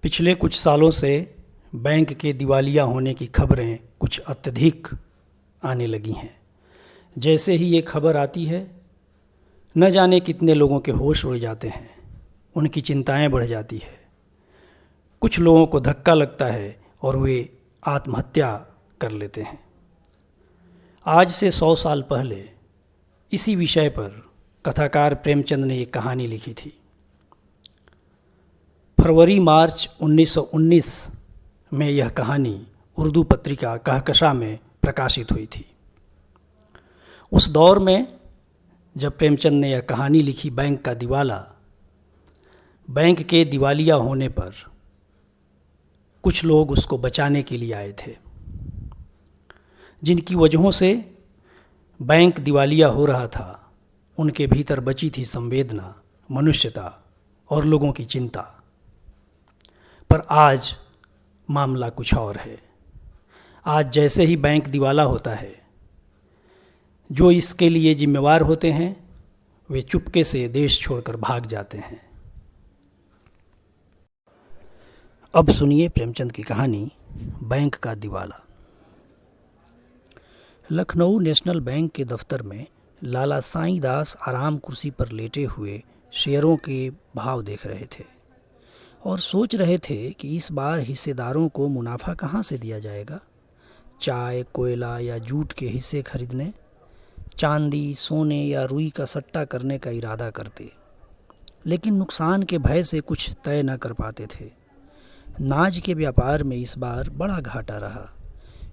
पिछले कुछ सालों से बैंक के दिवालिया होने की खबरें कुछ अत्यधिक आने लगी हैं। जैसे ही ये खबर आती है, न जाने कितने लोगों के होश उड़ जाते हैं, उनकी चिंताएं बढ़ जाती है। कुछ लोगों को धक्का लगता है और वे आत्महत्या कर लेते हैं। आज से 100 साल पहले इसी विषय पर कथाकार प्रेमचंद ने एक कहानी लिखी थी। फरवरी मार्च 1919 में यह कहानी उर्दू पत्रिका कहकशा में प्रकाशित हुई थी। उस दौर में जब प्रेमचंद ने यह कहानी लिखी, बैंक के दिवालिया होने पर कुछ लोग उसको बचाने के लिए आए थे, जिनकी वजहों से बैंक दिवालिया हो रहा था। उनके भीतर बची थी संवेदना, मनुष्यता और लोगों की चिंता। पर आज मामला कुछ और है। आज जैसे ही बैंक दिवाला होता है, जो इसके लिए जिम्मेवार होते हैं वे चुपके से देश छोड़कर भाग जाते हैं। अब सुनिए प्रेमचंद की कहानी बैंक का दिवाला। लखनऊ नेशनल बैंक के दफ्तर में लाला साईं दास आराम कुर्सी पर लेटे हुए शेयरों के भाव देख रहे थे और सोच रहे थे कि इस बार हिस्सेदारों को मुनाफा कहाँ से दिया जाएगा। चाय, कोयला या जूट के हिस्से खरीदने, चांदी, सोने या रुई का सट्टा करने का इरादा करते, लेकिन नुकसान के भय से कुछ तय न कर पाते थे। नाज के व्यापार में इस बार बड़ा घाटा रहा।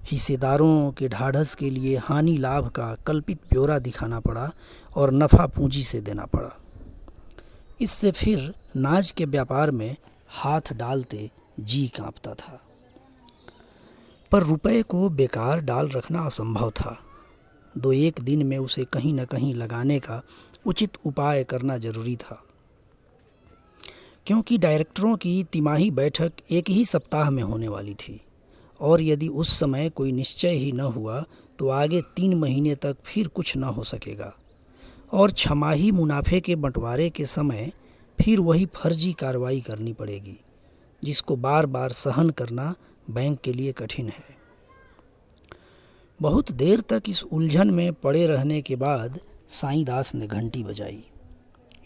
हिस्सेदारों के ढाढ़स के लिए हानि लाभ का कल्पित ब्यौरा दिखाना पड़ा और नफ़ा पूंजी से देना पड़ा। इससे फिर नाज के व्यापार में हाथ डालते जी कांपता था। पर रुपए को बेकार डाल रखना असंभव था। 2-1 दिन में उसे कहीं न कहीं लगाने का उचित उपाय करना जरूरी था, क्योंकि डायरेक्टरों की तिमाही बैठक एक ही सप्ताह में होने वाली थी और यदि उस समय कोई निश्चय ही न हुआ तो आगे 3 महीने तक फिर कुछ न हो सकेगा और छमाही मुनाफे के बंटवारे के समय फिर वही फर्जी कार्रवाई करनी पड़ेगी, जिसको बार बार सहन करना बैंक के लिए कठिन है। बहुत देर तक इस उलझन में पड़े रहने के बाद साईं दास ने घंटी बजाई।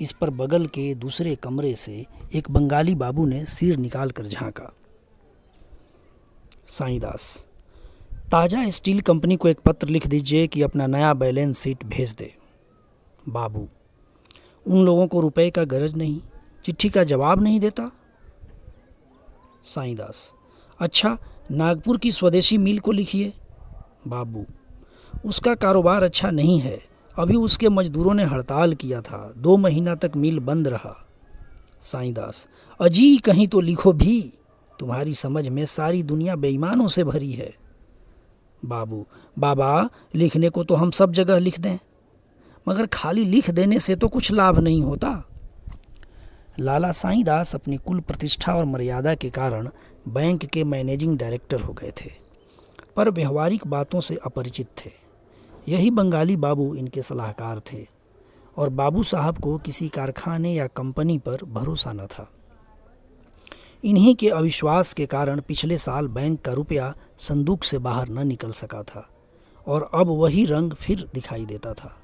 इस पर बगल के दूसरे कमरे से एक बंगाली बाबू ने सिर निकाल कर झांका। साईं दास, ताज़ा स्टील कंपनी को एक पत्र लिख दीजिए कि अपना नया बैलेंस शीट भेज दे। बाबू, उन लोगों को रुपए का गरज नहीं, चिट्ठी का जवाब नहीं देता। साईं दास, अच्छा, नागपुर की स्वदेशी मिल को लिखिए। बाबू, उसका कारोबार अच्छा नहीं है, अभी उसके मजदूरों ने हड़ताल किया था, 2 महीना तक मिल बंद रहा। साईं दास, अजी कहीं तो लिखो भी, तुम्हारी समझ में सारी दुनिया बेईमानों से भरी है। बाबू, बाबा, लिखने को तो हम सब जगह लिख दें, मगर खाली लिख देने से तो कुछ लाभ नहीं होता। लाला साईं दास अपनी कुल प्रतिष्ठा और मर्यादा के कारण बैंक के मैनेजिंग डायरेक्टर हो गए थे, पर व्यवहारिक बातों से अपरिचित थे। यही बंगाली बाबू इनके सलाहकार थे और बाबू साहब को किसी कारखाने या कंपनी पर भरोसा न था। इन्हीं के अविश्वास के कारण पिछले साल बैंक का रुपया संदूक से बाहर न निकल सका था और अब वही रंग फिर दिखाई देता था।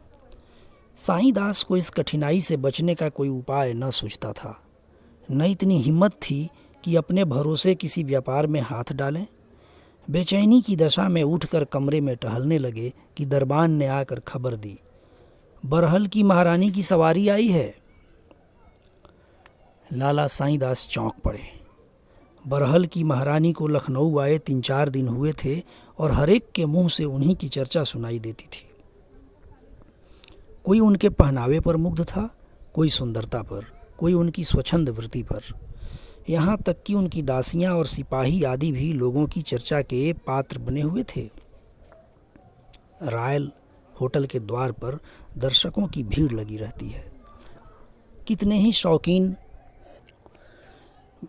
साईं दास को इस कठिनाई से बचने का कोई उपाय न सूझता था। न इतनी हिम्मत थी कि अपने भरोसे किसी व्यापार में हाथ डालें। बेचैनी की दशा में उठकर कमरे में टहलने लगे कि दरबान ने आकर खबर दी, बरहल की महारानी की सवारी आई है। लाला साईं दास चौंक पड़े। बरहल की महारानी को लखनऊ आए 3-4 दिन हुए थे और हरेक के मुंह से उन्हीं की चर्चा सुनाई देती थी। कोई उनके पहनावे पर मुग्ध था, कोई सुंदरता पर, कोई उनकी स्वच्छंद वृत्ति पर, यहाँ तक कि उनकी दासियाँ और सिपाही आदि भी लोगों की चर्चा के पात्र बने हुए थे। रॉयल होटल के द्वार पर दर्शकों की भीड़ लगी रहती है। कितने ही शौकीन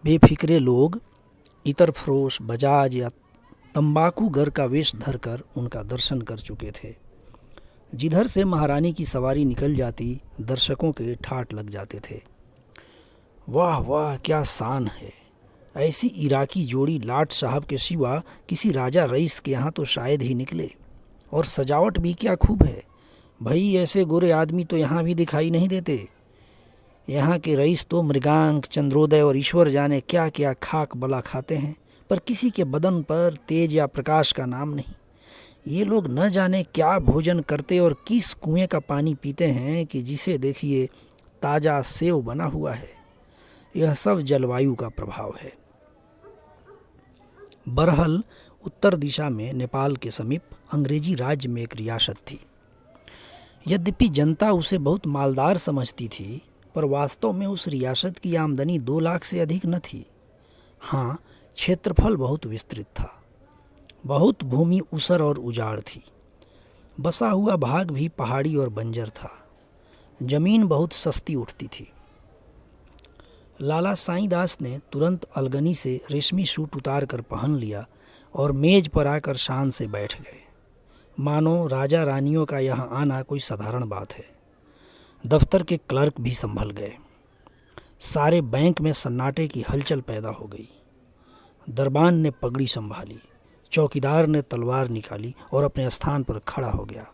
बेफिक्रे लोग इतर फरोश, बजाज या तंबाकूगर का वेश धरकर उनका दर्शन कर चुके थे। जिधर से महारानी की सवारी निकल जाती, दर्शकों के ठाठ लग जाते थे। वाह वाह, क्या शान है! ऐसी इराकी जोड़ी लाट साहब के सिवा किसी राजा रईस के यहाँ तो शायद ही निकले। और सजावट भी क्या खूब है भाई, ऐसे गोरे आदमी तो यहाँ भी दिखाई नहीं देते। यहाँ के रईस तो मृगांक, चंद्रोदय और ईश्वर जाने क्या क्या खाक बला खाते हैं, पर किसी के बदन पर तेज या प्रकाश का नाम नहीं। ये लोग न जाने क्या भोजन करते और किस कुएं का पानी पीते हैं कि जिसे देखिए ताज़ा सेव बना हुआ है। यह सब जलवायु का प्रभाव है। बरहल उत्तर दिशा में नेपाल के समीप अंग्रेजी राज्य में एक रियासत थी। यद्यपि जनता उसे बहुत मालदार समझती थी, पर वास्तव में उस रियासत की आमदनी 2 लाख से अधिक न थी। हाँ, क्षेत्रफल बहुत विस्तृत था। बहुत भूमि ऊसर और उजाड़ थी। बसा हुआ भाग भी पहाड़ी और बंजर था। जमीन बहुत सस्ती उठती थी। लाला साईं दास ने तुरंत अलगनी से रेशमी सूट उतार कर पहन लिया और मेज पर आकर शान से बैठ गए, मानो राजा रानियों का यहाँ आना कोई साधारण बात है। दफ्तर के क्लर्क भी संभल गए। सारे बैंक में सन्नाटे की हलचल पैदा हो गई। दरबान ने पगड़ी संभाली, चौकीदार ने तलवार निकाली और अपने स्थान पर खड़ा हो गया।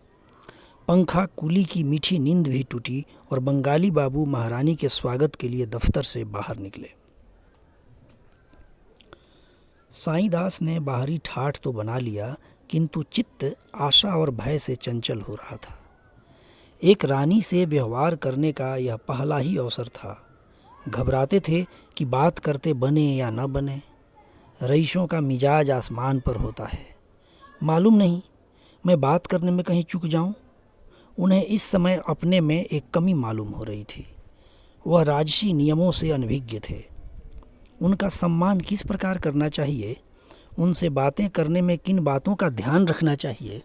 पंखा कुली की मीठी नींद भी टूटी और बंगाली बाबू महारानी के स्वागत के लिए दफ्तर से बाहर निकले। साईं दास ने बाहरी ठाठ तो बना लिया, किंतु चित्त आशा और भय से चंचल हो रहा था। एक रानी से व्यवहार करने का यह पहला ही अवसर था। घबराते थे कि बात करते बने या न बने। रईसों का मिजाज आसमान पर होता है। मालूम नहीं मैं बात करने में कहीं चूक जाऊं। उन्हें इस समय अपने में एक कमी मालूम हो रही थी। वह राजसी नियमों से अनभिज्ञ थे। उनका सम्मान किस प्रकार करना चाहिए, उनसे बातें करने में किन बातों का ध्यान रखना चाहिए,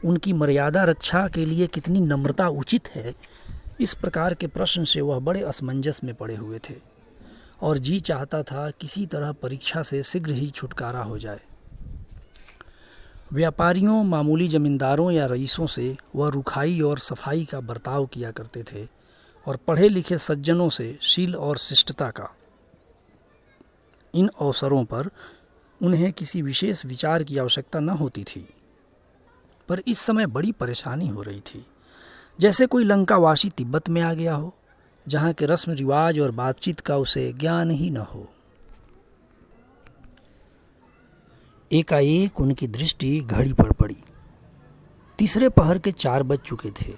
उनकी मर्यादा रक्षा के लिए कितनी नम्रता उचित है, इस प्रकार के प्रश्न से वह बड़े असमंजस में पड़े हुए थे और जी चाहता था किसी तरह परीक्षा से शीघ्र ही छुटकारा हो जाए। व्यापारियों, मामूली जमींदारों या रईसों से वह रुखाई और सफाई का बर्ताव किया करते थे और पढ़े लिखे सज्जनों से शील और शिष्टता का। इन अवसरों पर उन्हें किसी विशेष विचार की आवश्यकता न होती थी, पर इस समय बड़ी परेशानी हो रही थी, जैसे कोई लंकावासी तिब्बत में आ गया हो, जहाँ के रस्म रिवाज और बातचीत का उसे ज्ञान ही न हो। एकाएक उनकी दृष्टि घड़ी पर पड़ी। तीसरे पहर के 4 बज चुके थे,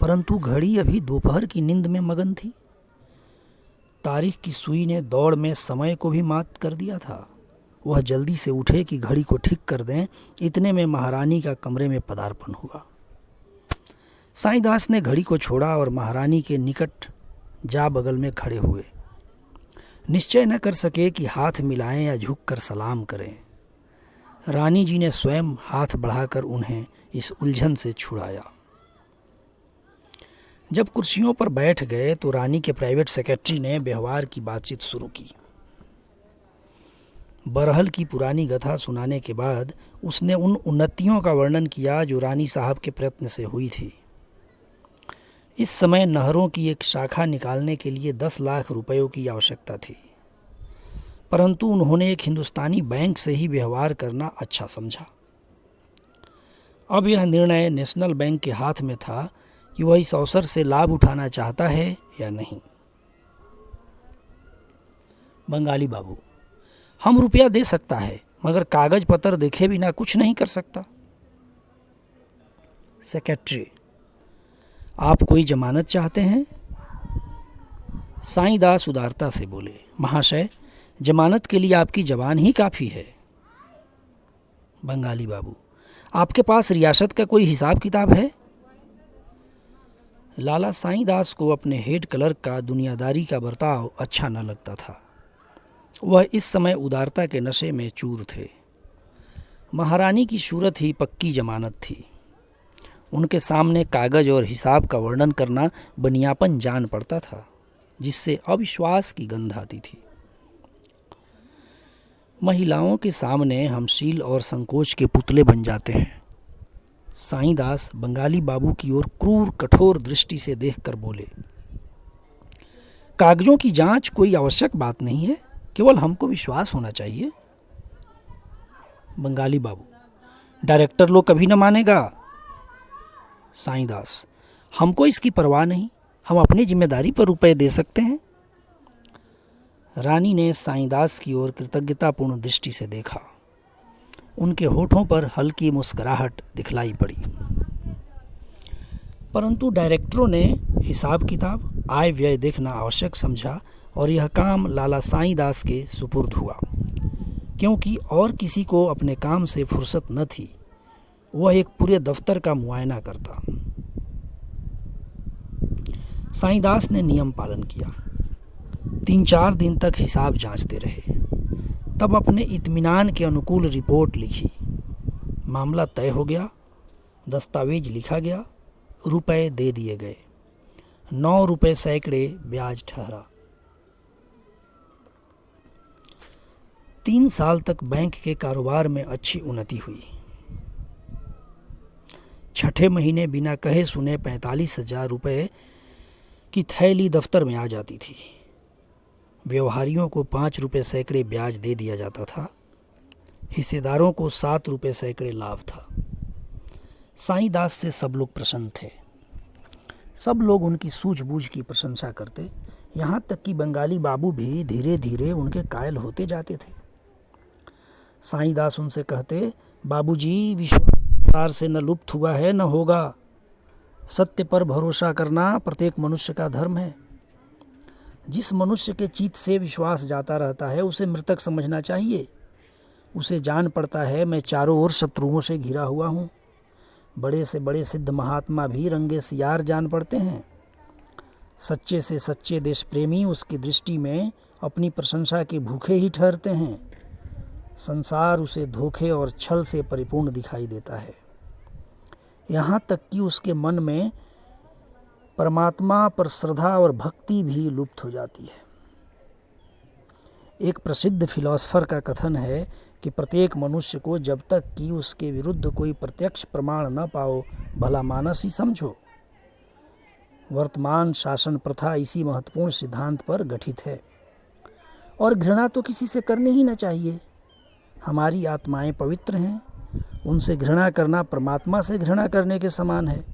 परंतु घड़ी अभी दोपहर की नींद में मगन थी। तारीख की सुई ने दौड़ में समय को भी मात कर दिया था। वह जल्दी से उठे कि घड़ी को ठीक कर दें। इतने में महारानी का कमरे में पदार्पण हुआ। साईं दास ने घड़ी को छोड़ा और महारानी के निकट जा बगल में खड़े हुए। निश्चय न कर सके कि हाथ मिलाएं या झुककर सलाम करें। रानी जी ने स्वयं हाथ बढ़ाकर उन्हें इस उलझन से छुड़ाया। जब कुर्सियों पर बैठ गए तो रानी के प्राइवेट सेक्रेटरी ने व्यवहार की बातचीत शुरू की। बरहल की पुरानी गाथा सुनाने के बाद उसने उन उन्नतियों का वर्णन किया जो रानी साहब के प्रयत्न से हुई थी। इस समय नहरों की एक शाखा निकालने के लिए 10 लाख रुपयों की आवश्यकता थी, परंतु उन्होंने एक हिंदुस्तानी बैंक से ही व्यवहार करना अच्छा समझा। अब यह निर्णय नेशनल बैंक के हाथ में था कि वह इस अवसर से लाभ उठाना चाहता है या नहीं। बंगाली बाबू, हम रुपया दे सकता है, मगर कागज पत्र देखे बिना कुछ नहीं कर सकता। सेक्रेटरी, आप कोई जमानत चाहते हैं? साईं दास उदारता से बोले, महाशय, जमानत के लिए आपकी जबान ही काफ़ी है। बंगाली बाबू, आपके पास रियासत का कोई हिसाब किताब है? लाला साईं दास को अपने हेड क्लर्क का दुनियादारी का बर्ताव अच्छा न लगता था। वह इस समय उदारता के नशे में चूर थे। महारानी की सूरत ही पक्की जमानत थी। उनके सामने कागज और हिसाब का वर्णन करना बनियापन जान पड़ता था, जिससे अविश्वास की गंध आती थी। महिलाओं के सामने हम शील और संकोच के पुतले बन जाते हैं। साईं दास बंगाली बाबू की ओर क्रूर कठोर दृष्टि से देखकर बोले, कागजों की जांच कोई आवश्यक बात नहीं है, केवल हमको विश्वास होना चाहिए। बंगाली बाबू, डायरेक्टर लोग कभी न मानेगा। साईं-दास, हमको इसकी परवाह नहीं, हम अपनी जिम्मेदारी पर रुपए दे सकते हैं। रानी ने साईं-दास की ओर कृतज्ञतापूर्ण दृष्टि से देखा। उनके होठों पर हल्की मुस्कुराहट दिखलाई पड़ी। परंतु डायरेक्टरों ने हिसाब किताब, आय व्यय देखना आवश्यक समझा और यह काम लाला साईं-दास के सुपुर्द हुआ, क्योंकि और किसी को अपने काम से फुर्सत न थी। वह एक पूरे दफ्तर का मुआयना करता। साईं-दास ने नियम पालन किया। 3-4 दिन तक हिसाब जांचते रहे, तब अपने इत्मीनान के अनुकूल रिपोर्ट लिखी। मामला तय हो गया, दस्तावेज लिखा गया, रुपए दे दिए गए। 9 रुपए सैकड़े ब्याज ठहरा। 3 साल तक बैंक के कारोबार में अच्छी उन्नति हुई। 6ठे महीने बिना कहे सुने 45,000 रुपये की थैली दफ्तर में आ जाती थी। व्यवहारियों को 5 रुपये सैकड़े ब्याज दे दिया जाता था। हिस्सेदारों को 7 रुपये सैकड़े लाभ था। साईं-दास से सब लोग प्रसन्न थे। सब लोग उनकी सूझबूझ की प्रशंसा करते, यहाँ तक कि बंगाली बाबू भी धीरे धीरे उनके कायल होते जाते थे। साईं-दास उनसे कहते, बाबूजी, विश्वास संसार से न लुप्त हुआ है न होगा। सत्य पर भरोसा करना प्रत्येक मनुष्य का धर्म है। जिस मनुष्य के चित्त से विश्वास जाता रहता है उसे मृतक समझना चाहिए। उसे जान पड़ता है मैं चारों ओर शत्रुओं से घिरा हुआ हूँ। बड़े से बड़े सिद्ध महात्मा भी रंगे सियार जान पड़ते हैं। सच्चे से सच्चे देश प्रेमी उसकी दृष्टि में अपनी प्रशंसा के भूखे ही ठहरते हैं। संसार उसे धोखे और छल से परिपूर्ण दिखाई देता है, यहाँ तक कि उसके मन में परमात्मा पर श्रद्धा और भक्ति भी लुप्त हो जाती है। एक प्रसिद्ध फिलॉसफर का कथन है कि प्रत्येक मनुष्य को जब तक कि उसके विरुद्ध कोई प्रत्यक्ष प्रमाण न पाओ, भला मानस ही समझो। वर्तमान शासन प्रथा इसी महत्वपूर्ण सिद्धांत पर गठित है। और घृणा तो किसी से करनी ही न चाहिए। हमारी आत्माएं पवित्र हैं, उनसे घृणा करना परमात्मा से घृणा करने के समान है।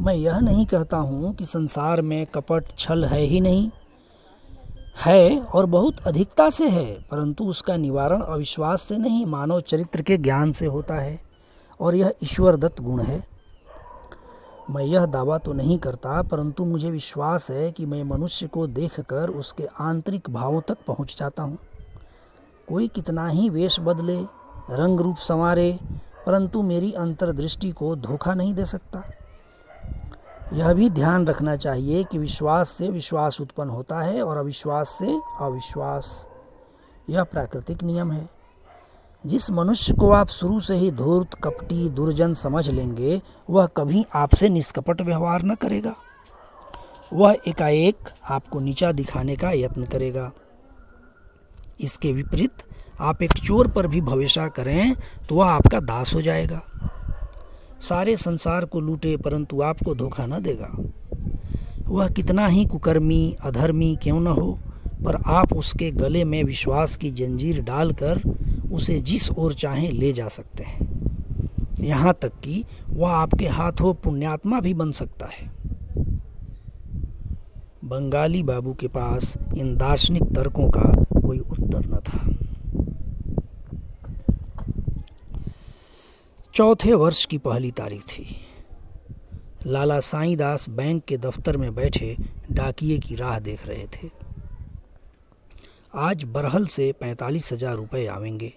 मैं यह नहीं कहता हूँ कि संसार में कपट छल है ही नहीं, है और बहुत अधिकता से है, परंतु उसका निवारण अविश्वास से नहीं, मानव चरित्र के ज्ञान से होता है और यह ईश्वर दत्त गुण है। मैं यह दावा तो नहीं करता, परंतु मुझे विश्वास है कि मैं मनुष्य को देखकर उसके आंतरिक भावों तक पहुँच जाता हूँ। कोई कितना ही वेश बदले, रंग रूप संवारे, परंतु मेरी अंतर्दृष्टि को धोखा नहीं दे सकता। यह भी ध्यान रखना चाहिए कि विश्वास से विश्वास उत्पन्न होता है और अविश्वास से अविश्वास। यह प्राकृतिक नियम है। जिस मनुष्य को आप शुरू से ही धूर्त, कपटी, दुर्जन समझ लेंगे, वह कभी आपसे निष्कपट व्यवहार न करेगा। वह एकाएक आपको नीचा दिखाने का यत्न करेगा। इसके विपरीत आप एक चोर पर भी भरोसा करें तो वह आपका दास हो जाएगा। सारे संसार को लूटे परंतु आपको धोखा न देगा। वह कितना ही कुकर्मी, अधर्मी क्यों न हो, पर आप उसके गले में विश्वास की जंजीर डालकर उसे जिस ओर चाहें ले जा सकते हैं। यहाँ तक कि वह आपके हाथों पुण्यात्मा भी बन सकता है। बंगाली बाबू के पास इन दार्शनिक तर्कों का कोई उत्तर न था। चौथे वर्ष की पहली तारीख थी। लाला साईं-दास बैंक के दफ्तर में बैठे डाकिये की राह देख रहे थे। आज बरहल से 45,000 रुपये आवेंगे।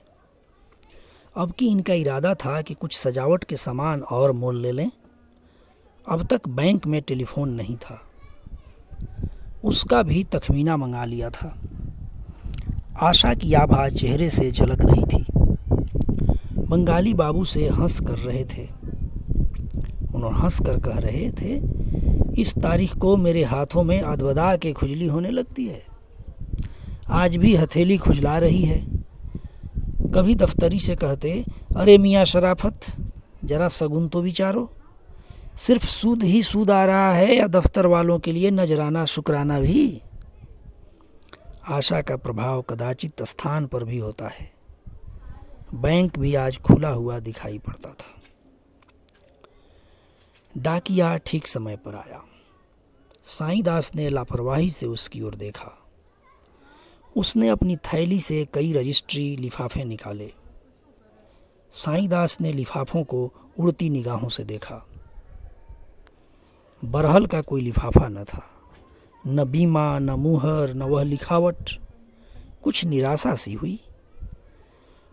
अब की इनका इरादा था कि कुछ सजावट के सामान और मोल ले लें। अब तक बैंक में टेलीफोन नहीं था, उसका भी तखमीना मंगा लिया था। आशा की आभा चेहरे से झलक रही थी। बंगाली बाबू से हंस कर रहे थे। उन्होंने हंस कर कह रहे थे, इस तारीख को मेरे हाथों में अदवदा के खुजली होने लगती है। आज भी हथेली खुजला रही है। कभी दफ्तरी से कहते, अरे मियाँ शराफत, जरा सगुन तो विचारो, सिर्फ सूद ही सूद आ रहा है या दफ्तर वालों के लिए नजराना शुक्राना भी। आशा का प्रभाव कदाचित स्थान पर भी होता है। बैंक भी आज खुला हुआ दिखाई पड़ता था। डाकिया ठीक समय पर आया। साईं दास ने लापरवाही से उसकी ओर देखा। उसने अपनी थैली से कई रजिस्ट्री लिफाफे निकाले। साईं दास ने लिफाफों को उड़ती निगाहों से देखा। बरहल का कोई लिफाफा न था, न बीमा, न मुहर, न वह लिखावट। कुछ निराशा सी हुई।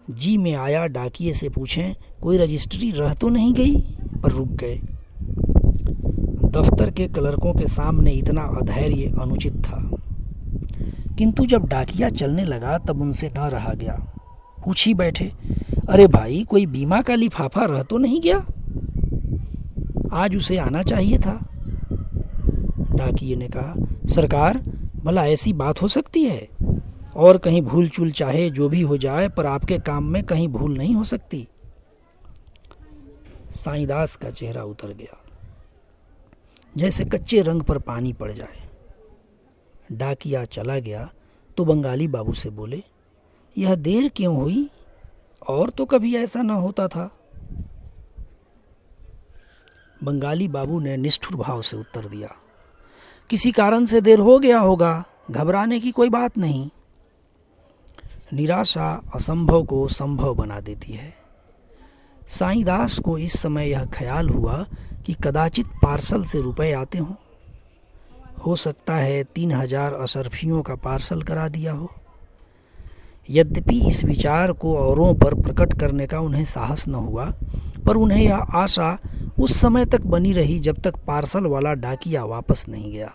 जी में आया डाकिये से पूछें कोई रजिस्ट्री रह तो नहीं गई, पर रुक गए। दफ्तर के क्लर्कों के सामने इतना अधैर्य अनुचित था। किंतु जब डाकिया चलने लगा तब उनसे न रहा गया। पूछ ही बैठे, अरे भाई, कोई बीमा का लिफाफा रह तो नहीं गया? आज उसे आना चाहिए था। डाकिये ने कहा, सरकार, भला ऐसी बात हो सकती है? और कहीं भूल चूल चाहे जो भी हो जाए, पर आपके काम में कहीं भूल नहीं हो सकती। साईं दास का चेहरा उतर गया, जैसे कच्चे रंग पर पानी पड़ जाए। डाकिया चला गया तो बंगाली बाबू से बोले, यह देर क्यों हुई? और तो कभी ऐसा न होता था। बंगाली बाबू ने निष्ठुर भाव से उत्तर दिया, किसी कारण से देर हो गया होगा, घबराने की कोई बात नहीं। निराशा असंभव को संभव बना देती है। साईं दास को इस समय यह ख्याल हुआ कि कदाचित पार्सल से रुपए आते हों। हो सकता है 3000 अशर्फियों का पार्सल करा दिया हो। यद्यपि इस विचार को औरों पर प्रकट करने का उन्हें साहस न हुआ, पर उन्हें यह आशा उस समय तक बनी रही जब तक पार्सल वाला डाकिया वापस नहीं गया।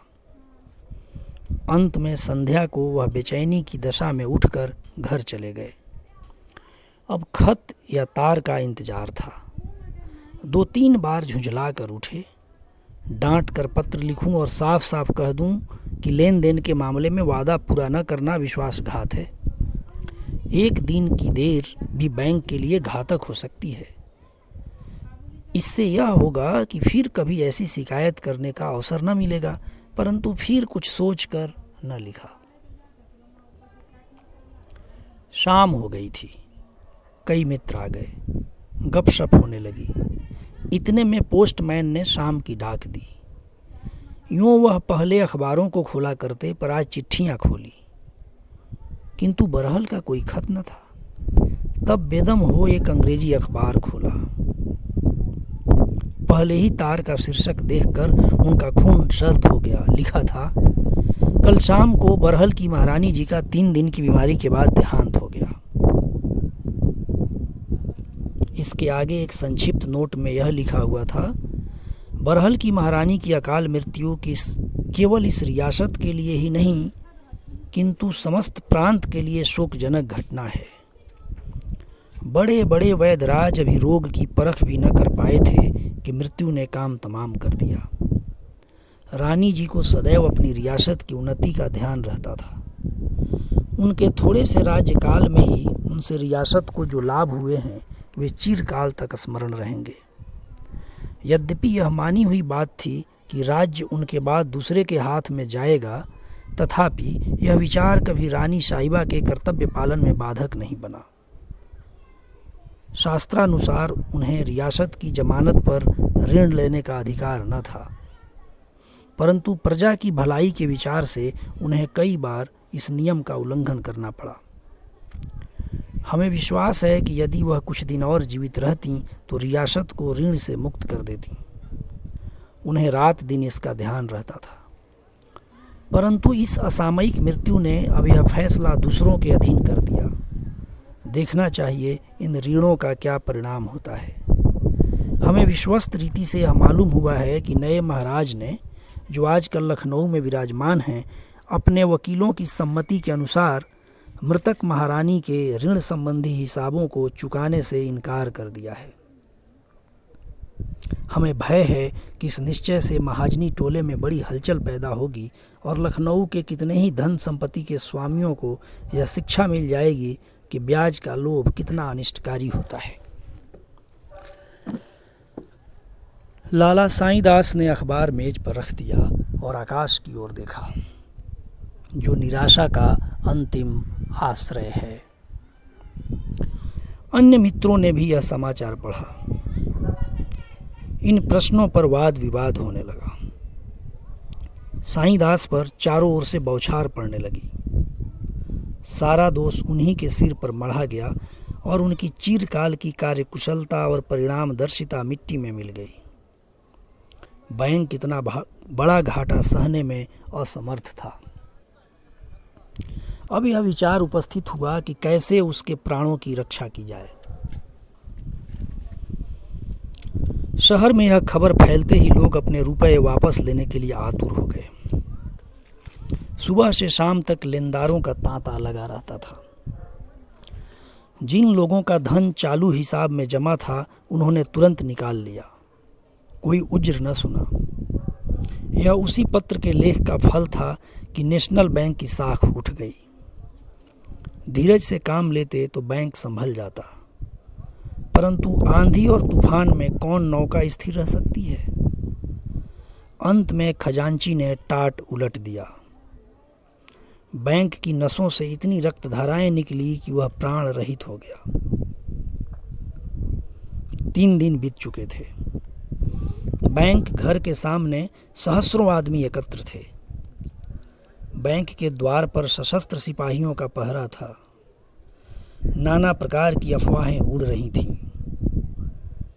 अंत में संध्या को वह बेचैनी की दशा में उठकर घर चले गए। अब खत या तार का इंतजार था। 2-3 बार झुंझला कर उठे। डांट कर पत्र लिखूं और साफ साफ कह दूं कि लेन देन के मामले में वादा पूरा न करना विश्वासघात है। एक दिन की देर भी बैंक के लिए घातक हो सकती है। इससे यह होगा कि फिर कभी ऐसी शिकायत करने का अवसर न मिलेगा, परंतु फिर कुछ सोचकर न लिखा। शाम हो गई थी। कई मित्र आ गए। गपशप होने लगी। इतने में पोस्टमैन ने शाम की डाक दी। यूँ वह पहले अखबारों को खोला करते, पर आज चिट्ठियाँ खोली, किंतु बरहल का कोई खत न था। तब बेदम हो एक अंग्रेजी अखबार खोला। पहले ही तार का शीर्षक देखकर उनका खून सर्द हो गया। लिखा था, कल शाम को बरहल की महारानी जी का 3 दिन की बीमारी के बाद देहांत हो गया। इसके आगे एक संक्षिप्त नोट में यह लिखा हुआ था, बरहल की महारानी की अकाल मृत्यु केवल इस रियासत के लिए ही नहीं किंतु समस्त प्रांत के लिए शोकजनक घटना है। बड़े बड़े वैद्यराज अभी रोग की परख भी न कर पाए थे कि मृत्यु ने काम तमाम कर दिया। रानी जी को सदैव अपनी रियासत की उन्नति का ध्यान रहता था। उनके थोड़े से राज्यकाल में ही उनसे रियासत को जो लाभ हुए हैं वे चिरकाल तक स्मरण रहेंगे। यद्यपि यह मानी हुई बात थी कि राज्य उनके बाद दूसरे के हाथ में जाएगा, तथापि यह विचार कभी रानी साहिबा के कर्तव्य पालन में बाधक नहीं बना। शास्त्रानुसार उन्हें रियासत की जमानत पर ऋण लेने का अधिकार न था, परंतु प्रजा की भलाई के विचार से उन्हें कई बार इस नियम का उल्लंघन करना पड़ा। हमें विश्वास है कि यदि वह कुछ दिन और जीवित रहती तो रियासत को ऋण से मुक्त कर देती। उन्हें रात दिन इसका ध्यान रहता था, परंतु इस असामयिक मृत्यु ने अब यह फैसला दूसरों के अधीन कर दिया। देखना चाहिए इन ऋणों का क्या परिणाम होता है। हमें विश्वस्त रीति से यह मालूम हुआ है कि नए महाराज ने, जो आजकल लखनऊ में विराजमान हैं, अपने वकीलों की सम्मति के अनुसार मृतक महारानी के ऋण संबंधी हिसाबों को चुकाने से इनकार कर दिया है। हमें भय है कि इस निश्चय से महाजनी टोले में बड़ी हलचल पैदा होगी और लखनऊ के कितने ही धन संपत्ति के स्वामियों को यह शिक्षा मिल जाएगी कि ब्याज का लोभ कितना अनिष्टकारी होता है। लाला साईं दास ने अखबार मेज पर रख दिया और आकाश की ओर देखा। जो निराशा का अंतिम आश्रय है। अन्य मित्रों ने भी यह समाचार पढ़ा। इन प्रश्नों पर वाद विवाद होने लगा। साईंदास पर चारों ओर से बौछार पड़ने लगी। सारा दोष उन्हीं के सिर पर मढ़ा गया और उनकी चिरकाल की कार्यकुशलता और परिणामदर्शिता मिट्टी में मिल गई। बैंक इतना बड़ा घाटा सहने में असमर्थ था। अब यह विचार उपस्थित हुआ कि कैसे उसके प्राणों की रक्षा की जाए। शहर में यह खबर फैलते ही लोग अपने रुपए वापस लेने के लिए आतुर हो गए। सुबह से शाम तक लेनदारों का तांता लगा रहता था। जिन लोगों का धन चालू हिसाब में जमा था उन्होंने तुरंत निकाल लिया। कोई उज्र न सुना। यह उसी पत्र के लेख का फल था कि नेशनल बैंक की साख उठ गई। धीरज से काम लेते तो बैंक संभल जाता, परंतु आंधी और तूफान में कौन नौका स्थिर रह सकती है। अंत में खजांची ने टाट उलट दिया। बैंक की नसों से इतनी रक्तधाराएं निकली कि वह प्राण रहित हो गया। 3 दिन बीत चुके थे। बैंक घर के सामने सहस्रों आदमी एकत्र थे। बैंक के द्वार पर सशस्त्र सिपाहियों का पहरा था। नाना प्रकार की अफवाहें उड़ रही थीं।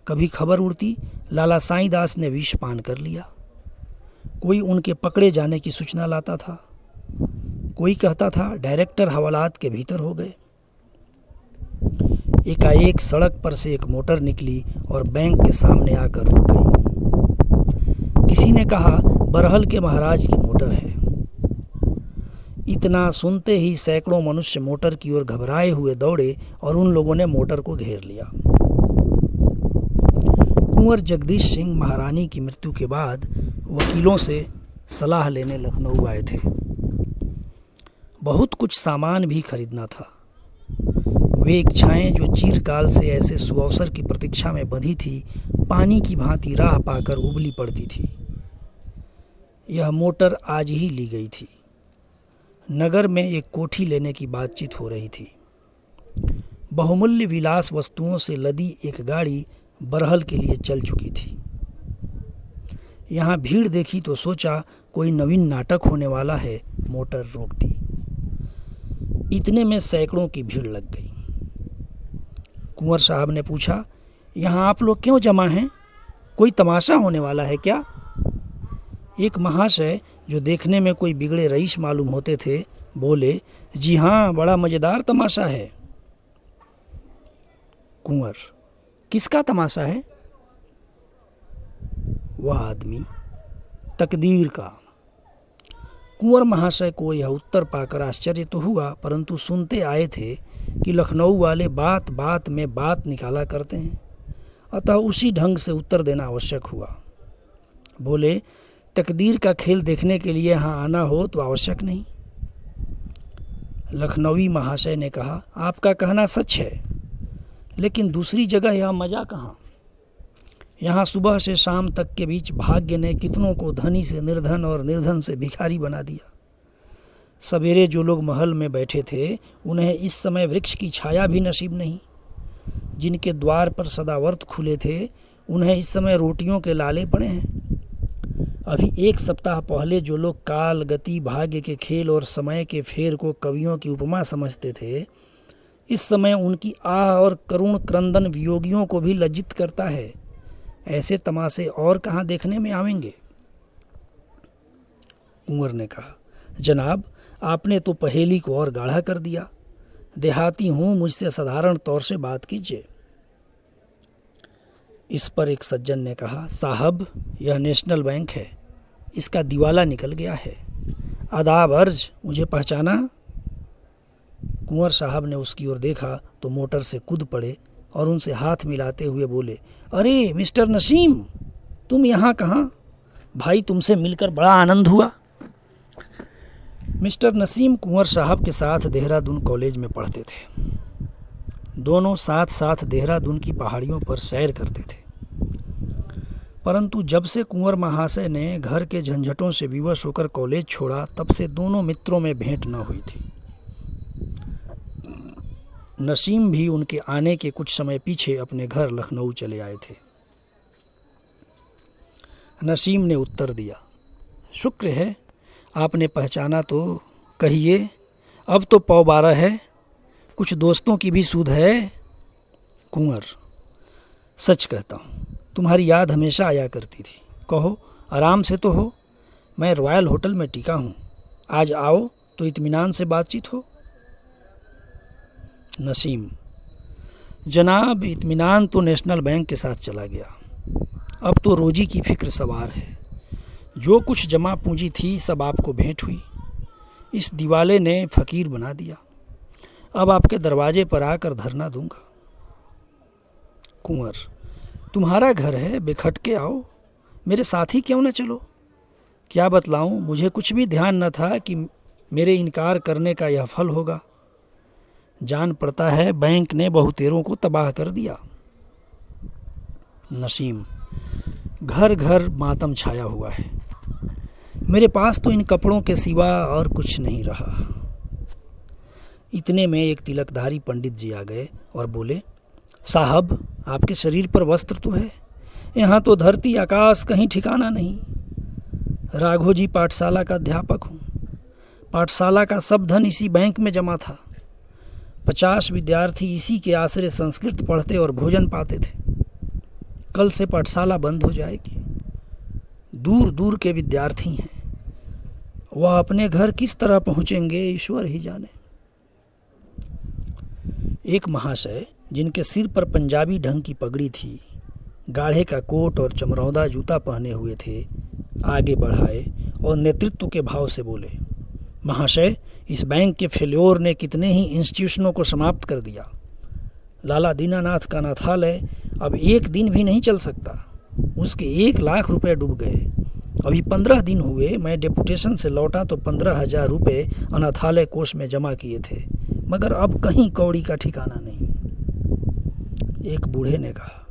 कभी खबर उड़ती लाला साईंदास ने विष पान कर लिया। कोई उनके पकड़े जाने की सूचना लाता था। कोई कहता था डायरेक्टर हवालात के भीतर हो गए। एकाएक सड़क पर से एक मोटर निकली और बैंक के सामने आकर रुक गई। किसी ने कहा बरहल के महाराज की मोटर है। इतना सुनते ही सैकड़ों मनुष्य मोटर की ओर घबराए हुए दौड़े और उन लोगों ने मोटर को घेर लिया। कुंवर जगदीश सिंह महारानी की मृत्यु के बाद वकीलों से सलाह लेने लखनऊ आए थे। बहुत कुछ सामान भी खरीदना था। वे इच्छाएं जो चिरकाल से ऐसे सुअवसर की प्रतीक्षा में बंधी थी, पानी की भांति राह पाकर उबली पड़ती थी। यह मोटर आज ही ली गई थी। नगर में एक कोठी लेने की बातचीत हो रही थी। बहुमूल्य विलास वस्तुओं से लदी एक गाड़ी बरहल के लिए चल चुकी थी। यहाँ भीड़ देखी तो सोचा कोई नवीन नाटक होने वाला है। मोटर रोक दी। इतने में सैकड़ों की भीड़ लग गई। कुंवर साहब ने पूछा, यहाँ आप लोग क्यों जमा हैं? कोई तमाशा होने वाला है क्या? एक महाशय जो देखने में कोई बिगड़े रईस मालूम होते थे बोले, जी हाँ, बड़ा मजेदार तमाशा है। कुंवर, किसका तमाशा है? वह आदमी, तकदीर का। कुंवर महाशय को यह उत्तर पाकर आश्चर्य तो हुआ, परंतु सुनते आए थे कि लखनऊ वाले बात बात में बात निकाला करते हैं, अतः उसी ढंग से उत्तर देना आवश्यक हुआ। बोले, तकदीर का खेल देखने के लिए यहाँ आना हो तो आवश्यक नहीं। लखनवी महाशय ने कहा, आपका कहना सच है, लेकिन दूसरी जगह यह मज़ा कहाँ। यहाँ सुबह से शाम तक के बीच भाग्य ने कितनों को धनी से निर्धन और निर्धन से भिखारी बना दिया। सवेरे जो लोग महल में बैठे थे उन्हें इस समय वृक्ष की छाया भी नसीब नहीं। जिनके द्वार पर सदावर्त खुले थे उन्हें इस समय रोटियों के लाले पड़े हैं। अभी 1 सप्ताह पहले जो लोग काल, गति, भाग्य के खेल और समय के फेर को कवियों की उपमा समझते थे, इस समय उनकी आह और करुण क्रंदन वियोगियों को भी लज्जित करता है। ऐसे तमाशे और कहाँ देखने में आवेंगे। कुंवर ने कहा, जनाब, आपने तो पहेली को और गाढ़ा कर दिया। देहाती हूँ, मुझसे साधारण तौर से बात कीजिए। इस पर एक सज्जन ने कहा, साहब, यह नेशनल बैंक है, इसका दिवाला निकल गया है। आदाब अर्ज, मुझे पहचाना? कुंवर साहब ने उसकी ओर देखा तो मोटर से कूद पड़े और उनसे हाथ मिलाते हुए बोले, अरे मिस्टर नसीम, तुम यहाँ कहाँ? भाई, तुमसे मिलकर बड़ा आनंद हुआ। मिस्टर नसीम कुंवर साहब के साथ देहरादून कॉलेज में पढ़ते थे। दोनों साथ साथ देहरादून की पहाड़ियों पर सैर करते थे। परंतु जब से कुंवर महाशय ने घर के झंझटों से विवश होकर कॉलेज छोड़ा, तब से दोनों मित्रों में भेंट न हुई थी। नसीम भी उनके आने के कुछ समय पीछे अपने घर लखनऊ चले आए थे। नसीम ने उत्तर दिया, शुक्र है आपने पहचाना तो, कहिए अब तो 12:15 है, कुछ दोस्तों की भी सुध है। कुंवर, सच कहता हूँ तुम्हारी याद हमेशा आया करती थी। कहो, आराम से तो हो, मैं रॉयल होटल में टिका हूँ, आज आओ तो इत्मीनान से बातचीत हो। नसीम, जनाब इत्मीनान तो नेशनल बैंक के साथ चला गया, अब तो रोजी की फिक्र सवार है। जो कुछ जमा पूंजी थी सब आपको भेंट हुई, इस दिवाले ने फ़कीर बना दिया। अब आपके दरवाजे पर आकर धरना दूंगा। कुंवर, तुम्हारा घर है, बेखटके आओ, मेरे साथ ही क्यों न चलो। क्या बतलाऊं, मुझे कुछ भी ध्यान न था कि मेरे इनकार करने का यह फल होगा। जान पड़ता है बैंक ने बहुतेरों को तबाह कर दिया। नसीम, घर घर मातम छाया हुआ है, मेरे पास तो इन कपड़ों के सिवा और कुछ नहीं रहा। इतने में एक तिलकधारी पंडित जी आ गए और बोले, साहब आपके शरीर पर वस्त्र तो है, यहाँ तो धरती आकाश कहीं ठिकाना नहीं। राघोजी पाठशाला का अध्यापक हूँ, पाठशाला का सब धन इसी बैंक में जमा था। 50 विद्यार्थी इसी के आश्रय संस्कृत पढ़ते और भोजन पाते थे। कल से पाठशाला बंद हो जाएगी। दूर दूर के विद्यार्थी हैं, वह अपने घर किस तरह पहुँचेंगे ईश्वर ही जाने। एक महाशय जिनके सिर पर पंजाबी ढंग की पगड़ी थी, गाढ़े का कोट और चमरौदा जूता पहने हुए थे, आगे बढ़ाए और नेतृत्व के भाव से बोले, महाशय इस बैंक के फेल्योर ने कितने ही इंस्टीट्यूशनों को समाप्त कर दिया। लाला दीनानाथ का अनाथालय अब एक दिन भी नहीं चल सकता, उसके 1 लाख रुपए डूब गए। अभी 15 दिन हुए मैं डेपुटेशन से लौटा तो 15,000 रुपये अनाथालय कोष में जमा किए थे, मगर अब कहीं कौड़ी का ठिकाना नहीं। एक बूढ़े ने कहा,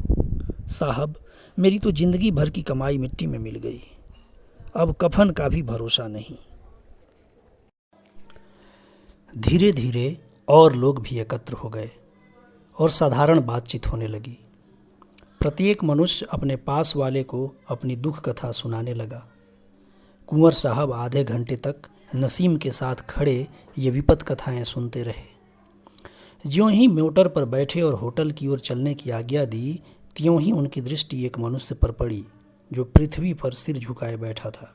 साहब मेरी तो जिंदगी भर की कमाई मिट्टी में मिल गई, अब कफन का भी भरोसा नहीं। धीरे धीरे और लोग भी एकत्र हो गए और साधारण बातचीत होने लगी। प्रत्येक मनुष्य अपने पास वाले को अपनी दुख कथा सुनाने लगा। कुंवर साहब आधे घंटे तक नसीम के साथ खड़े ये विपत कथाएं सुनते रहे। ज्यों ही मोटर पर बैठे और होटल की ओर चलने की आज्ञा दी, त्यों ही उनकी दृष्टि एक मनुष्य पर पड़ी जो पृथ्वी पर सिर झुकाए बैठा था।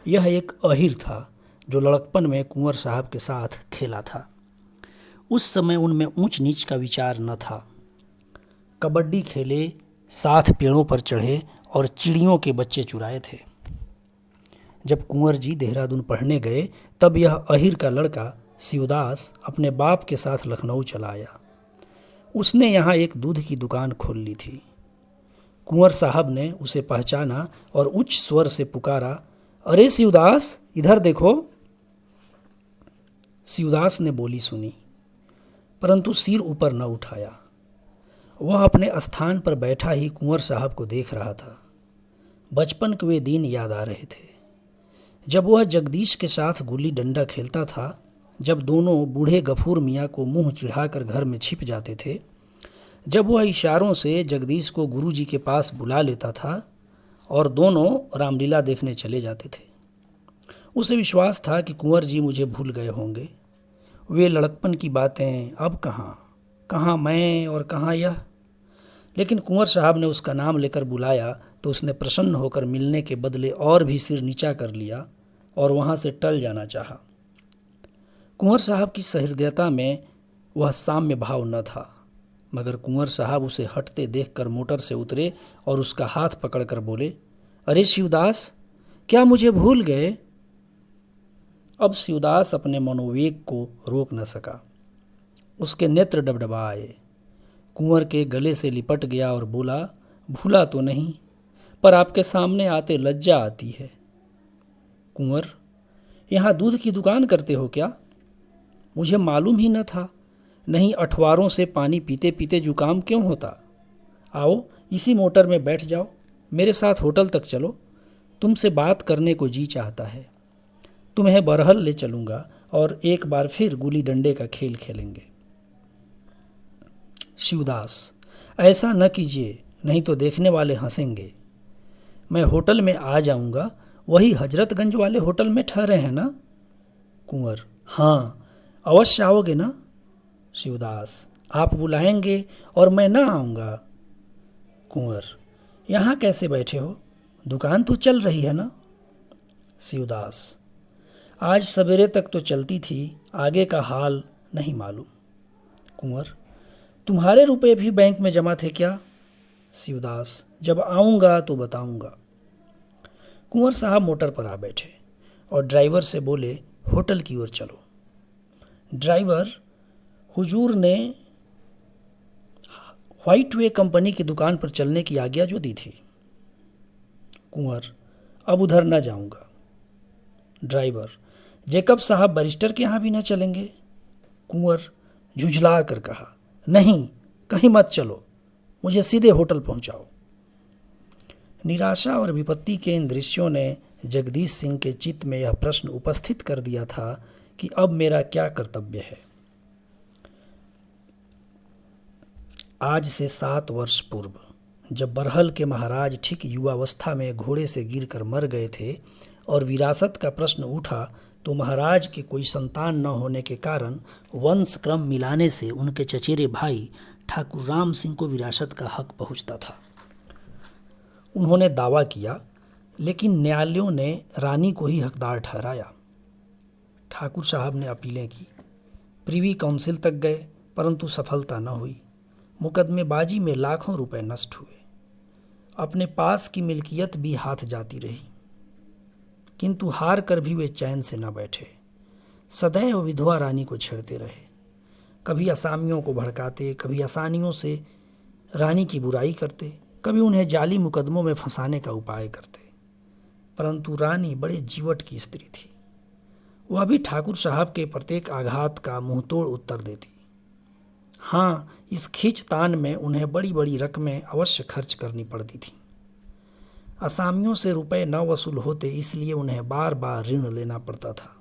यह एक अहिर था जो लड़कपन में कुंवर साहब के साथ खेला था। उस समय उनमें ऊंच नीच का विचार न था। कबड्डी खेले, साथ पेड़ों पर चढ़े और चिड़ियों के बच्चे चुराए थे। जब कुंवर जी देहरादून पढ़ने गए, तब यह अहिर का लड़का शिवदास अपने बाप के साथ लखनऊ चला आया। उसने यहाँ एक दूध की दुकान खोल ली थी। कुंवर साहब ने उसे पहचाना और उच्च स्वर से पुकारा, अरे शिवदास इधर देखो। शिवदास ने बोली सुनी, परंतु सिर ऊपर न उठाया। वह अपने स्थान पर बैठा ही कुंवर साहब को देख रहा था। बचपन के वे दिन याद आ रहे थे जब वह जगदीश के साथ गुल्ली डंडा खेलता था, जब दोनों बूढ़े गफूर मियाँ को मुंह चिढ़ाकर घर में छिप जाते थे, जब वह इशारों से जगदीश को गुरुजी के पास बुला लेता था और दोनों रामलीला देखने चले जाते थे। उसे विश्वास था कि कुंवर जी मुझे भूल गए होंगे। वे लड़कपन की बातें अब कहाँ मैं और कहाँ यह। लेकिन कुंवर साहब ने उसका नाम लेकर बुलाया तो उसने प्रसन्न होकर मिलने के बदले और भी सिर नीचा कर लिया और वहाँ से टल जाना चाहा। कुंवर साहब की सहृदयता में वह साम्य भाव न था, मगर कुंवर साहब उसे हटते देखकर मोटर से उतरे और उसका हाथ पकड़कर बोले, अरे शिवदास क्या मुझे भूल गए। अब शिवदास अपने मनोवेग को रोक न सका। उसके नेत्र डबडबा आए। कुंवर के गले से लिपट गया और बोला, भूला तो नहीं, पर आपके सामने आते लज्जा आती है। कुंवर, यहाँ दूध की दुकान करते हो क्या? मुझे मालूम ही न था, नहीं अठवारों से पानी पीते पीते जुकाम क्यों होता। आओ इसी मोटर में बैठ जाओ, मेरे साथ होटल तक चलो, तुमसे बात करने को जी चाहता है। तुम्हें बरहल ले चलूँगा और एक बार फिर गुली डंडे का खेल खेलेंगे। शिवदास, ऐसा न कीजिए, नहीं तो देखने वाले हंसेंगे। मैं होटल में आ जाऊँगा, वही हजरतगंज वाले होटल में ठहरे हैं ना? कुंवर, हाँ, अवश्य आओगे ना? शिवदास, आप बुलाएंगे और मैं ना आऊँगा? कुंवर, यहाँ कैसे बैठे हो? दुकान तो चल रही है ना? शिवदास, आज सवेरे तक तो चलती थी, आगे का हाल नहीं मालूम। कुंवर, तुम्हारे रुपए भी बैंक में जमा थे क्या? शिवदास, जब आऊँगा तो बताऊँगा। कुंवर साहब मोटर पर आ बैठे और ड्राइवर से बोले, होटल की ओर चलो। ड्राइवर हुजूर ने व्हाइट वे कंपनी की दुकान पर चलने की आज्ञा जो दी थी। कुंवर, अब उधर न जाऊंगा। ड्राइवर, जेकब साहब बैरिस्टर के यहाँ भी न चलेंगे? कुंवर झुंझला कर कहा, नहीं, कहीं मत चलो, मुझे सीधे होटल पहुंचाओ। निराशा और विपत्ति के इन दृश्यों ने जगदीश सिंह के चित्त में यह प्रश्न उपस्थित कर दिया था कि अब मेरा क्या कर्तव्य है। आज से 7 वर्ष पूर्व जब बरहल के महाराज ठीक युवावस्था में घोड़े से गिरकर मर गए थे और विरासत का प्रश्न उठा, तो महाराज के कोई संतान न होने के कारण वंश क्रम मिलाने से उनके चचेरे भाई ठाकुर राम सिंह को विरासत का हक पहुंचता था। उन्होंने दावा किया, लेकिन न्यायालयों ने रानी को ही हकदार ठहराया। ठाकुर साहब ने अपीलें की, प्रीवी काउंसिल तक गए, परंतु सफलता न हुई। मुकदमेबाजी में लाखों रुपए नष्ट हुए। अपने पास की मिल्कियत भी हाथ जाती रही, किंतु हार कर भी वे चैन से न बैठे। सदैव विधवा रानी को छेड़ते रहे। कभी असामियों को भड़काते, कभी आसानियों से रानी की बुराई करते, कभी उन्हें जाली मुकदमों में फंसाने का उपाय करते। परंतु रानी बड़े जीवट की स्त्री थी। वह भी ठाकुर साहब के प्रत्येक आघात का मुंहतोड़ उत्तर देती। हाँ, इस खींचतान में उन्हें बड़ी बड़ी रकमें अवश्य खर्च करनी पड़ती थी। असामियों से रुपए न वसूल होते, इसलिए उन्हें बार बार ऋण लेना पड़ता था,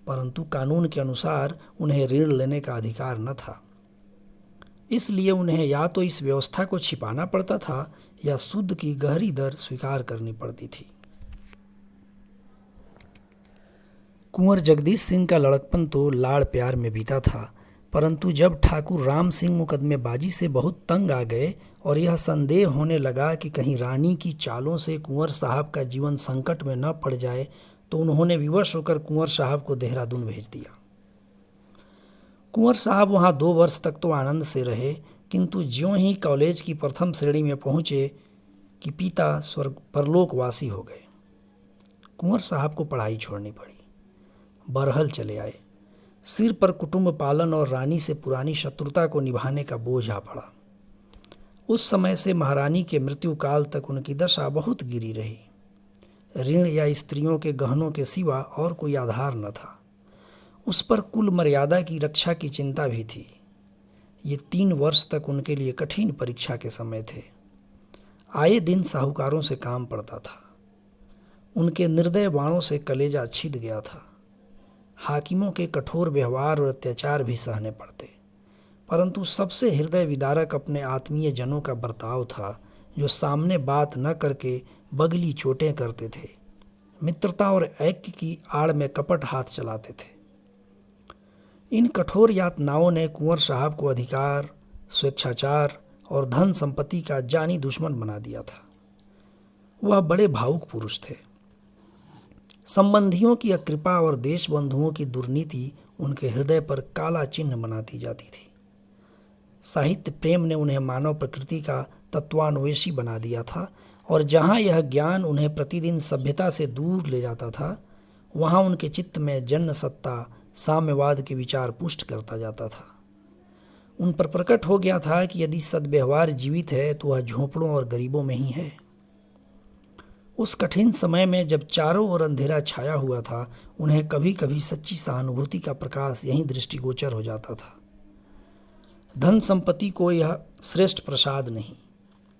परंतु कानून के अनुसार उन्हें ऋण लेने का अधिकार न था। इसलिए उन्हें या तो इस व्यवस्था को छिपाना पड़ता था या सूद की गहरी दर स्वीकार करनी पड़ती थी। कुंवर जगदीश सिंह का लड़कपन तो लाड़ प्यार में बीता था, परंतु जब ठाकुर राम सिंह मुकदमेबाजी से बहुत तंग आ गए और यह संदेह होने लगा कि कहीं रानी की चालों से कुंवर साहब का जीवन संकट में न पड़ जाए, तो उन्होंने विवश होकर कुंवर साहब को देहरादून भेज दिया। कुंवर साहब वहाँ 2 वर्ष तक तो आनंद से रहे, किंतु ज्यों ही कॉलेज की प्रथम श्रेणी में पहुँचे कि पिता स्वर्ग परलोकवासी हो गए। कुंवर साहब को पढ़ाई छोड़नी पड़ी। बरहल चले आए। सिर पर कुटुंब पालन और रानी से पुरानी शत्रुता को निभाने का बोझ आ पड़ा। उस समय से महारानी के मृत्यु काल तक उनकी दशा बहुत गिरी रही। ऋण या स्त्रियों के गहनों के सिवा और कोई आधार न था। उस पर कुल मर्यादा की रक्षा की चिंता भी थी। ये 3 वर्ष तक उनके लिए कठिन परीक्षा के समय थे। आए दिन साहूकारों से काम पड़ता था। उनके निर्दय बाणों से कलेजा छिद गया था। हाकिमों के कठोर व्यवहार और अत्याचार भी सहने पड़ते, परंतु सबसे हृदय विदारक अपने आत्मीय जनों का बर्ताव था, जो सामने बात न करके बगली चोटें करते थे, मित्रता और ऐक्य की आड़ में कपट हाथ चलाते थे। इन कठोर यातनाओं ने कुंवर साहब को अधिकार, स्वेच्छाचार और धन संपत्ति का जानी दुश्मन बना दिया था। वह बड़े भावुक पुरुष थे। संबंधियों की अकृपा और देश बंधुओं की दुर्नीति उनके हृदय पर काला चिन्ह बनाती जाती थी। साहित्य प्रेम ने उन्हें मानव प्रकृति का तत्वान्वेषी बना दिया था, और जहाँ यह ज्ञान उन्हें प्रतिदिन सभ्यता से दूर ले जाता था, वहाँ उनके चित्त में जन्म सत्ता, साम्यवाद के विचार पुष्ट करता जाता था। उन पर प्रकट हो गया था कि यदि सद्व्यवहार जीवित है तो वह झोंपड़ों और गरीबों में ही है। उस कठिन समय में जब चारों ओर अंधेरा छाया हुआ था, उन्हें कभी कभी सच्ची सहानुभूति का प्रकाश यहीं दृष्टिगोचर हो जाता था। धन संपत्ति को यह श्रेष्ठ प्रसाद नहीं,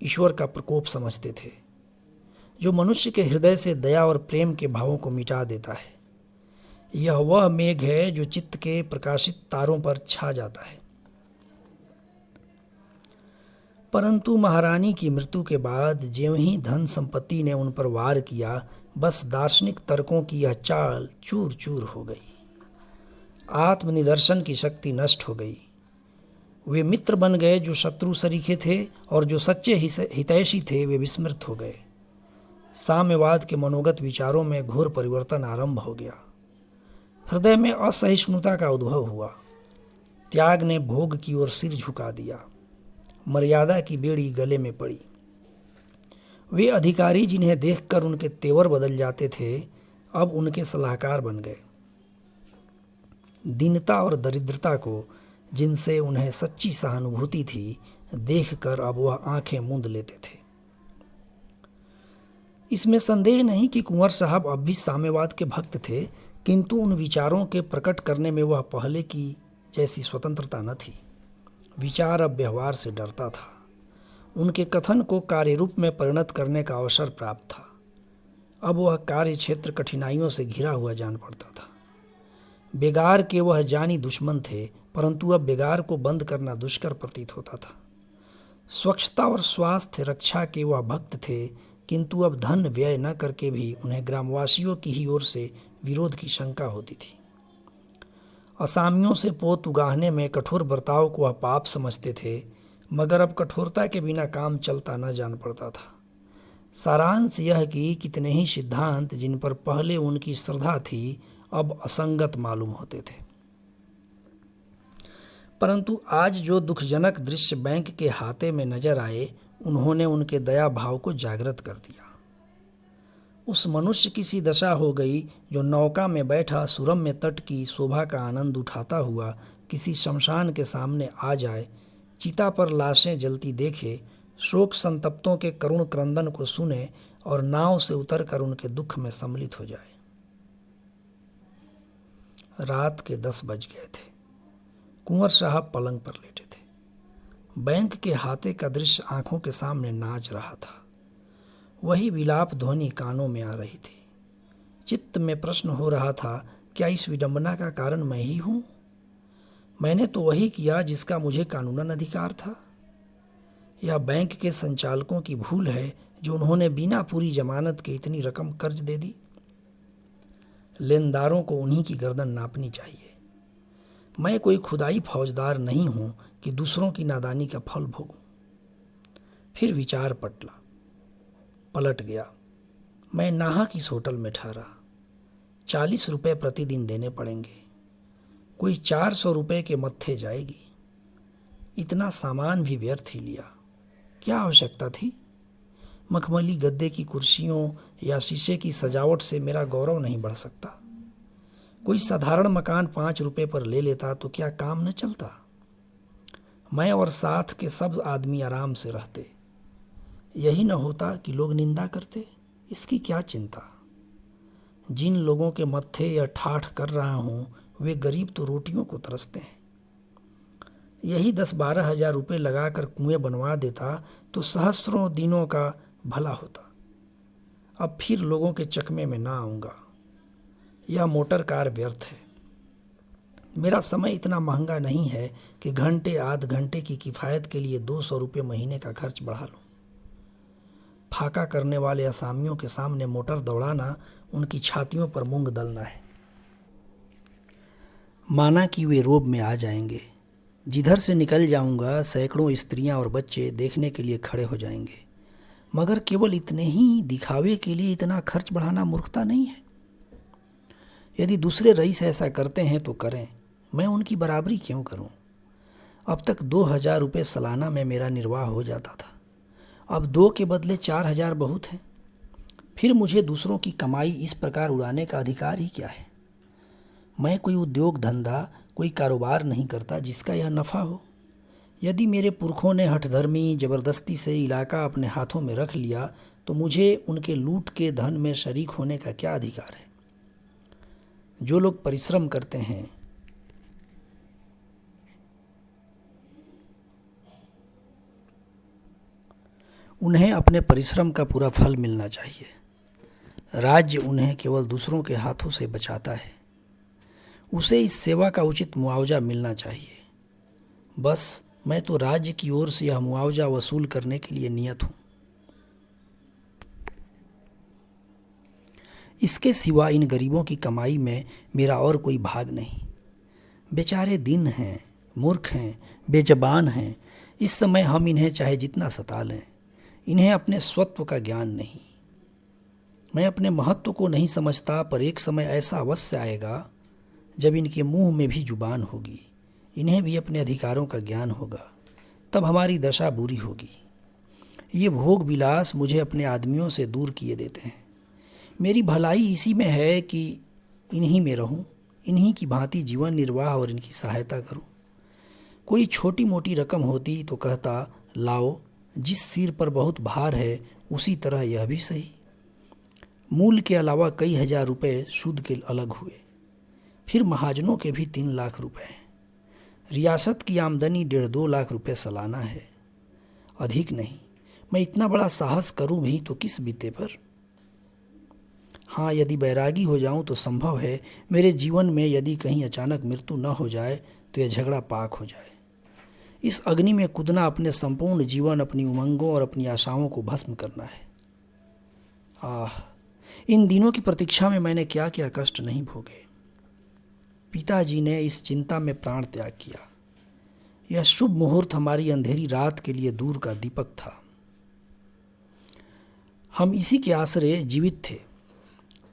ईश्वर का प्रकोप समझते थे, जो मनुष्य के हृदय से दया और प्रेम के भावों को मिटा देता है। यह वह मेघ है जो चित्त के प्रकाशित तारों पर छा जाता है। परंतु महारानी की मृत्यु के बाद ज्यों ही धन संपत्ति ने उन पर वार किया, बस दार्शनिक तर्कों की यह चाल चूर चूर हो गई। आत्मनिदर्शन की शक्ति नष्ट हो गई। वे मित्र बन गए जो शत्रु सरीखे थे, और जो सच्चे हितैषी थे वे विस्मृत हो गए। साम्यवाद के मनोगत विचारों में घोर परिवर्तन आरंभ हो गया। हृदय में असहिष्णुता का उद्भव हुआ। त्याग ने भोग की ओर सिर झुका दिया। मर्यादा की बेड़ी गले में पड़ी। वे अधिकारी जिन्हें देखकर उनके तेवर बदल जाते थे, अब उनके सलाहकार बन गए। दीनता और दरिद्रता को, जिनसे उन्हें सच्ची सहानुभूति थी, देखकर अब वह आंखें मूंद लेते थे। इसमें संदेह नहीं कि कुंवर साहब अब भी साम्यवाद के भक्त थे, किंतु उन विचारों के प्रकट करने में वह पहले की जैसी स्वतंत्रता न थी। विचार अब व्यवहार से डरता था। उनके कथन को कार्यरूप में परिणत करने का अवसर प्राप्त था। अब वह कार्य क्षेत्र कठिनाइयों से घिरा हुआ जान पड़ता था। बेगार के वह जानी दुश्मन थे, परंतु अब बेगार को बंद करना दुष्कर प्रतीत होता था। स्वच्छता और स्वास्थ्य रक्षा के वह भक्त थे, किंतु अब धन व्यय न करके भी उन्हें ग्रामवासियों की ही ओर से विरोध की शंका होती थी। असामियों से पोत उगाहने में कठोर बर्ताव को वह पाप समझते थे, मगर अब कठोरता के बिना काम चलता न जान पड़ता था। सारांश यह कि कितने ही सिद्धांत जिन पर पहले उनकी श्रद्धा थी, अब असंगत मालूम होते थे। परंतु आज जो दुखजनक दृश्य बैंक के हाथे में नजर आए, उन्होंने उनके दया भाव को जागृत कर दिया। उस मनुष्य की सी दशा हो गई जो नौका में बैठा सुरम्य तट की शोभा का आनंद उठाता हुआ किसी शमशान के सामने आ जाए, चिता पर लाशें जलती देखे, शोक संतप्तों के करुण क्रंदन को सुने और नाव से उतरकर उनके दुख में सम्मिलित हो जाए। रात के 10 बज गए थे। कुंवर साहब पलंग पर लेटे थे। बैंक के हाथे का दृश्य आंखों के सामने नाच रहा था। वही विलाप ध्वनि कानों में आ रही थी। चित्त में प्रश्न हो रहा था, क्या इस विडंबना का कारण मैं ही हूं? मैंने तो वही किया जिसका मुझे कानूनन अधिकार था। यह बैंक के संचालकों की भूल है जो उन्होंने बिना पूरी जमानत के इतनी रकम कर्ज दे दी। लेनदारों को उन्हीं की गर्दन नापनी चाहिए। मैं कोई खुदाई फौजदार नहीं हूं कि दूसरों की नादानी का फल भोगूं। फिर विचार पलट गया। मैं नाहक इस होटल में ठहरा। 40 रुपये प्रतिदिन देने पड़ेंगे। कोई 400 रुपये के मत्थे जाएगी। इतना सामान भी व्यर्थ ही लिया। क्या आवश्यकता थी? मखमली गद्दे की कुर्सियों या शीशे की सजावट से मेरा गौरव नहीं बढ़ सकता। कोई साधारण मकान 5 रुपये पर ले लेता तो क्या काम न चलता? मैं और साथ के सब आदमी आराम से रहते। यही न होता कि लोग निंदा करते। इसकी क्या चिंता? जिन लोगों के मत्थे यह ठाठ कर रहा हूं, वे गरीब तो रोटियों को तरसते हैं। यही 10-12 हजार रुपये लगाकर कुएं बनवा देता तो सहस्रों दिनों का भला होता। अब फिर लोगों के चकमे में ना आऊँगा। यह मोटर कार व्यर्थ है। मेरा समय इतना महंगा नहीं है कि घंटे आध घंटे की किफ़ायत के लिए 200 रुपये महीने का खर्च बढ़ा लूँ। फाका करने वाले असामियों के सामने मोटर दौड़ाना उनकी छातियों पर मूंग दलना है। माना कि वे रोब में आ जाएंगे। जिधर से निकल जाऊंगा, सैकड़ों स्त्रियां और बच्चे देखने के लिए खड़े हो जाएंगे। मगर केवल इतने ही दिखावे के लिए इतना खर्च बढ़ाना मूर्खता नहीं है? यदि दूसरे रईस ऐसा करते हैं तो करें, मैं उनकी बराबरी क्यों करूं? अब तक 2000 रुपये सालाना में मेरा निर्वाह हो जाता था। अब 2 के बदले 4000 बहुत हैं। फिर मुझे दूसरों की कमाई इस प्रकार उड़ाने का अधिकार ही क्या है? मैं कोई उद्योग धंधा, कोई कारोबार नहीं करता जिसका यह नफ़ा हो। यदि मेरे पुरखों ने हठधर्मी जबरदस्ती से इलाका अपने हाथों में रख लिया तो मुझे उनके लूट के धन में शरीक होने का क्या अधिकार है? जो लोग परिश्रम करते हैं, उन्हें अपने परिश्रम का पूरा फल मिलना चाहिए। राज्य उन्हें केवल दूसरों के हाथों से बचाता है। उसे इस सेवा का उचित मुआवजा मिलना चाहिए। बस मैं तो राज्य की ओर से यह मुआवजा वसूल करने के लिए नियत हूँ। इसके सिवा इन गरीबों की कमाई में मेरा और कोई भाग नहीं। बेचारे दिन हैं, मूर्ख हैं, बेजबान हैं। इस समय हम इन्हें चाहे जितना सता लें, इन्हें अपने स्वत्व का ज्ञान नहीं। मैं अपने महत्व को नहीं समझता, पर एक समय ऐसा अवश्य आएगा जब इनके मुंह में भी जुबान होगी, इन्हें भी अपने अधिकारों का ज्ञान होगा। तब हमारी दशा बुरी होगी। ये भोग विलास मुझे अपने आदमियों से दूर किए देते हैं। मेरी भलाई इसी में है कि इन्हीं में रहूं, इन्हीं की भांति जीवन निर्वाह और इनकी सहायता करूं। कोई छोटी मोटी रकम होती तो कहता, लाओ, जिस सिर पर बहुत भार है उसी तरह यह भी सही। मूल के अलावा कई हजार रुपए सूद के अलग हुए। फिर महाजनों के भी 3 लाख रुपए। रियासत की आमदनी 1.5-2 लाख रुपए सालाना है, अधिक नहीं। मैं इतना बड़ा साहस करूं भी तो किस बीते पर? हाँ, यदि बैरागी हो जाऊं तो संभव है मेरे जीवन में यदि कहीं अचानक मृत्यु न हो जाए तो यह झगड़ा पाक हो जाए। इस अग्नि में कूदना अपने संपूर्ण जीवन, अपनी उमंगों और अपनी आशाओं को भस्म करना है। इन दिनों की प्रतीक्षा में मैंने क्या क्या कष्ट नहीं भोगे। पिताजी ने इस चिंता में प्राण त्याग किया। यह शुभ मुहूर्त हमारी अंधेरी रात के लिए दूर का दीपक था। हम इसी के आश्रय जीवित थे।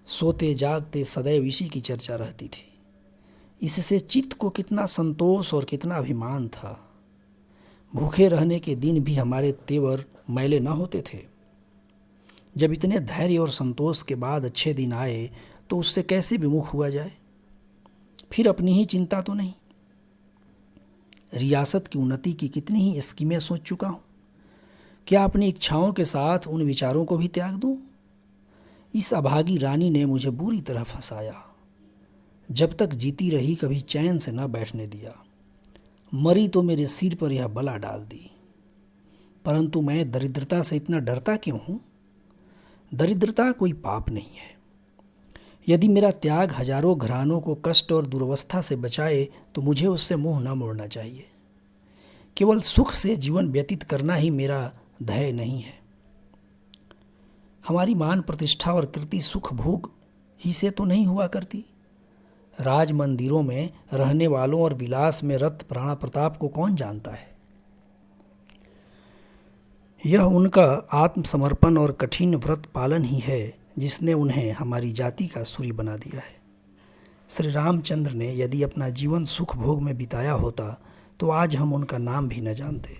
सोते जागते सदैव इसी की चर्चा रहती थी। इससे चित्त को कितना संतोष और कितना अभिमान था। भूखे रहने के दिन भी हमारे तेवर मैले न होते थे। जब इतने धैर्य और संतोष के बाद अच्छे दिन आए तो उससे कैसे विमुख हुआ जाए। फिर अपनी ही चिंता तो नहीं। रियासत की उन्नति की कितनी ही स्कीमें सोच चुका हूँ। क्या अपनी इच्छाओं के साथ उन विचारों को भी त्याग दूँ? इस अभागी रानी ने मुझे बुरी तरह फंसाया। जब तक जीती रही कभी चैन से न बैठने दिया। मरी तो मेरे सिर पर यह बला डाल दी। परंतु मैं दरिद्रता से इतना डरता क्यों हूँ? दरिद्रता कोई पाप नहीं है। यदि मेरा त्याग हजारों घरानों को कष्ट और दुर्वस्था से बचाए तो मुझे उससे मुंह न मोड़ना चाहिए। केवल सुख से जीवन व्यतीत करना ही मेरा ध्येय नहीं है। हमारी मान प्रतिष्ठा और कृति सुख भोग ही से तो नहीं हुआ करती। राज मंदिरों में रहने वालों और विलास में रत प्राणा प्रताप को कौन जानता है। यह उनका आत्मसमर्पण और कठिन व्रत पालन ही है जिसने उन्हें हमारी जाति का सूर्य बना दिया है। श्री रामचंद्र ने यदि अपना जीवन सुख भोग में बिताया होता तो आज हम उनका नाम भी न जानते।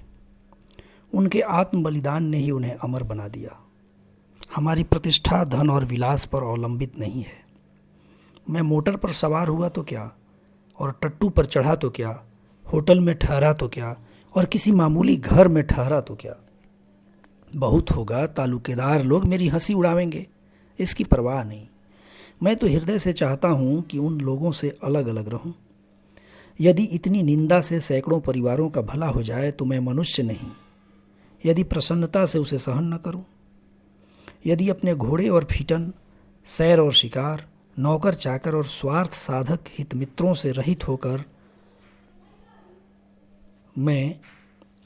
उनके आत्म बलिदान ने ही उन्हें अमर बना दिया। हमारी प्रतिष्ठा धन और विलास पर अवलंबित नहीं है। मैं मोटर पर सवार हुआ तो क्या, और टट्टू पर चढ़ा तो क्या, होटल में ठहरा तो क्या, और किसी मामूली घर में ठहरा तो क्या। बहुत होगा तालुकेदार लोग मेरी हंसी उड़ावेंगे, इसकी परवाह नहीं। मैं तो हृदय से चाहता हूँ कि उन लोगों से अलग अलग रहूँ। यदि इतनी निंदा से सैकड़ों परिवारों का भला हो जाए तो मैं मनुष्य नहीं। यदि प्रसन्नता से उसे सहन न करूँ, यदि अपने घोड़े और फीटन, सैर और शिकार, नौकर चाकर और स्वार्थ साधक हित मित्रों से रहित होकर मैं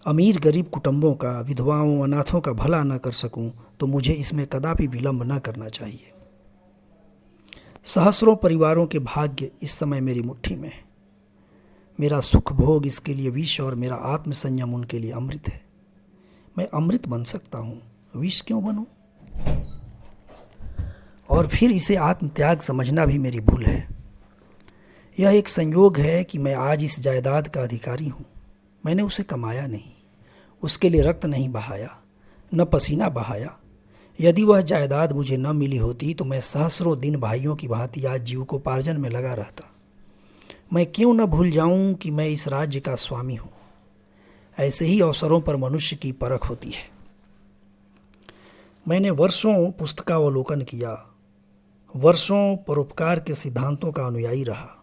अमीर गरीब कुटुंबों का, विधवाओं अनाथों का भला न कर सकूं, तो मुझे इसमें कदापि विलंब न करना चाहिए। सहस्रों परिवारों के भाग्य इस समय मेरी मुट्ठी में है। मेरा सुख भोग इसके लिए विष और मेरा आत्म संयम उनके लिए अमृत है। मैं अमृत बन सकता हूँ, विष क्यों बनूं? और फिर इसे आत्मत्याग समझना भी मेरी भूल है। यह एक संयोग है कि मैं आज इस जायदाद का अधिकारी हूँ। मैंने उसे कमाया नहीं, उसके लिए रक्त नहीं बहाया, न पसीना बहाया। यदि वह जायदाद मुझे न मिली होती तो मैं सहस्रों दिन भाइयों की भांति आज जीविकोपार्जन में लगा रहता। मैं क्यों न भूल जाऊं कि मैं इस राज्य का स्वामी हूँ। ऐसे ही अवसरों पर मनुष्य की परख होती है। मैंने वर्षों पुस्तकावलोकन किया, वर्षों परोपकार के सिद्धांतों का अनुयायी रहा।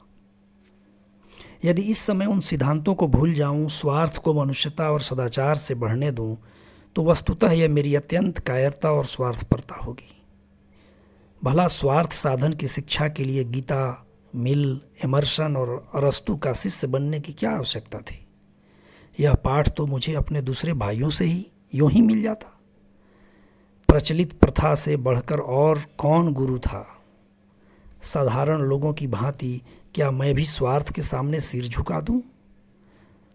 यदि इस समय उन सिद्धांतों को भूल जाऊं, स्वार्थ को मनुष्यता और सदाचार से बढ़ने दूं, तो वस्तुतः यह मेरी अत्यंत कायरता और स्वार्थपरता होगी। भला स्वार्थ साधन की शिक्षा के लिए गीता, मिल, एमर्सन और अरस्तु का शिष्य बनने की क्या आवश्यकता थी? यह पाठ तो मुझे अपने दूसरे भाइयों से ही यूं ही मिल जाता। प्रचलित प्रथा से बढ़कर और कौन गुरु था? साधारण लोगों की भांति क्या मैं भी स्वार्थ के सामने सिर झुका दूं?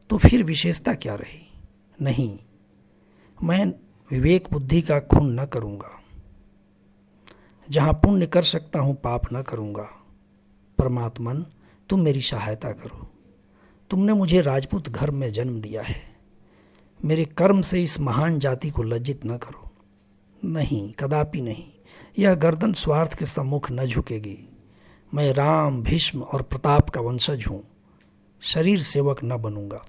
तो फिर विशेषता क्या रही? नहीं, मैं विवेक बुद्धि का खून न करूंगा। जहां पुण्य कर सकता हूं पाप न करूंगा। परमात्मन, तुम मेरी सहायता करो। तुमने मुझे राजपूत घर में जन्म दिया है। मेरे कर्म से इस महान जाति को लज्जित न करो। नहीं, कदापि नहीं। यह गर्दन स्वार्थ के सम्मुख न झुकेगी। मैं राम, भीष्म और प्रताप का वंशज हूँ। शरीर सेवक न बनूंगा।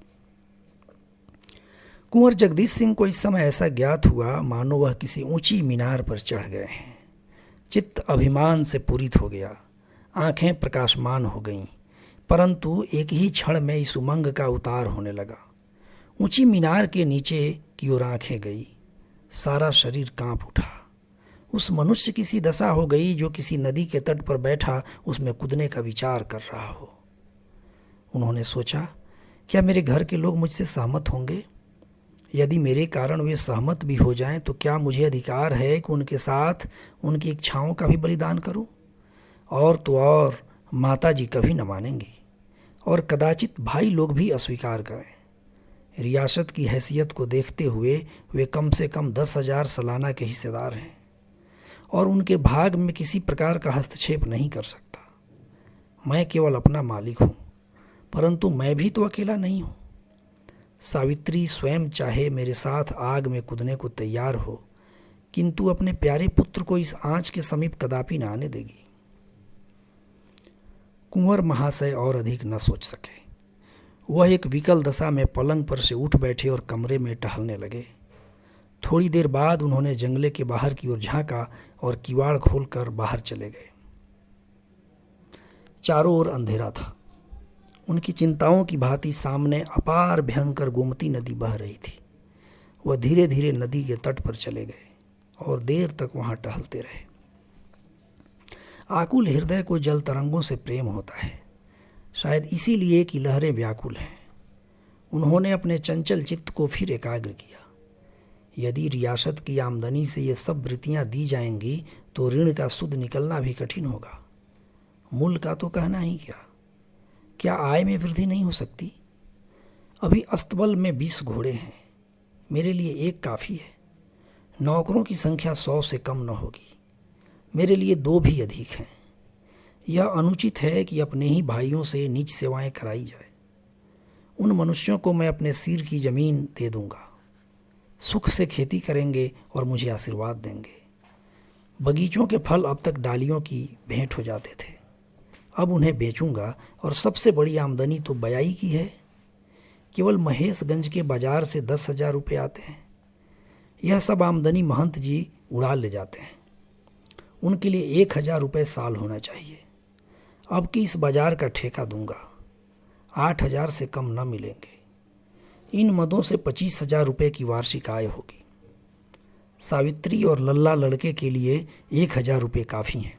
कुंवर जगदीश सिंह को इस समय ऐसा ज्ञात हुआ मानो वह किसी ऊंची मीनार पर चढ़ गए हैं। चित्त अभिमान से पूरित हो गया, आंखें प्रकाशमान हो गईं, परंतु एक ही क्षण में इस उमंग का उतार होने लगा। ऊंची मीनार के नीचे की ओर आंखें गई, सारा शरीर कांप उठा। उस मनुष्य की सी दशा हो गई जो किसी नदी के तट पर बैठा उसमें कूदने का विचार कर रहा हो। उन्होंने सोचा, क्या मेरे घर के लोग मुझसे सहमत होंगे? यदि मेरे कारण वे सहमत भी हो जाएं तो क्या मुझे अधिकार है कि उनके साथ उनकी इच्छाओं का भी बलिदान करूं? और तो और माता जी कभी न मानेंगी और कदाचित भाई लोग भी अस्वीकार करें। रियासत की हैसियत को देखते हुए वे कम से कम 10,000 सालाना के हिस्सेदार हैं और उनके भाग में किसी प्रकार का हस्तक्षेप नहीं कर सकता। मैं केवल अपना मालिक हूँ, परंतु मैं भी तो अकेला नहीं हूँ। सावित्री स्वयं चाहे मेरे साथ आग में कूदने को तैयार हो, किंतु अपने प्यारे पुत्र को इस आंच के समीप कदापि न आने देगी। कुंवर महाशय और अधिक न सोच सके। वह एक विकल दशा में पलंग पर से उठ बैठे और कमरे में टहलने लगे। थोड़ी देर बाद उन्होंने जंगले के बाहर की ओर झांका और किवाड़ खोलकर बाहर चले गए। चारों ओर अंधेरा था। उनकी चिंताओं की भांति सामने अपार भयंकर गोमती नदी बह रही थी। वह धीरे धीरे नदी के तट पर चले गए और देर तक वहां टहलते रहे। आकुल हृदय को जल तरंगों से प्रेम होता है, शायद इसीलिए कि लहरें व्याकुल हैं। उन्होंने अपने चंचल चित्त को फिर एकाग्र किया। यदि रियासत की आमदनी से ये सब वृत्तियां दी जाएंगी तो ऋण का सुध निकलना भी कठिन होगा। मूल का तो कहना ही क्या आय में वृद्धि नहीं हो सकती? अभी अस्तबल में 20 घोड़े हैं, मेरे लिए एक काफ़ी है। नौकरों की संख्या 100 से कम न होगी, मेरे लिए 2 भी अधिक हैं। यह अनुचित है कि अपने ही भाइयों से नीच सेवाएं कराई जाए। उन मनुष्यों को मैं अपने सिर की ज़मीन दे दूंगा, सुख से खेती करेंगे और मुझे आशीर्वाद देंगे। बगीचों के फल अब तक डालियों की भेंट हो जाते थे, अब उन्हें बेचूंगा और सबसे बड़ी आमदनी तो बयाई की है। केवल महेशगंज के बाजार से 10,000 रुपये आते हैं। यह सब आमदनी महंत जी उड़ा ले जाते हैं। उनके लिए 1,000 रुपये साल होना चाहिए। अब कि इस बाजार का ठेका दूंगा, 8,000 से कम न मिलेंगे। इन मदों से 25,000 रुपये की वार्षिक आय होगी। सावित्री और लल्ला लड़के के लिए 1,000 रुपये काफ़ी हैं।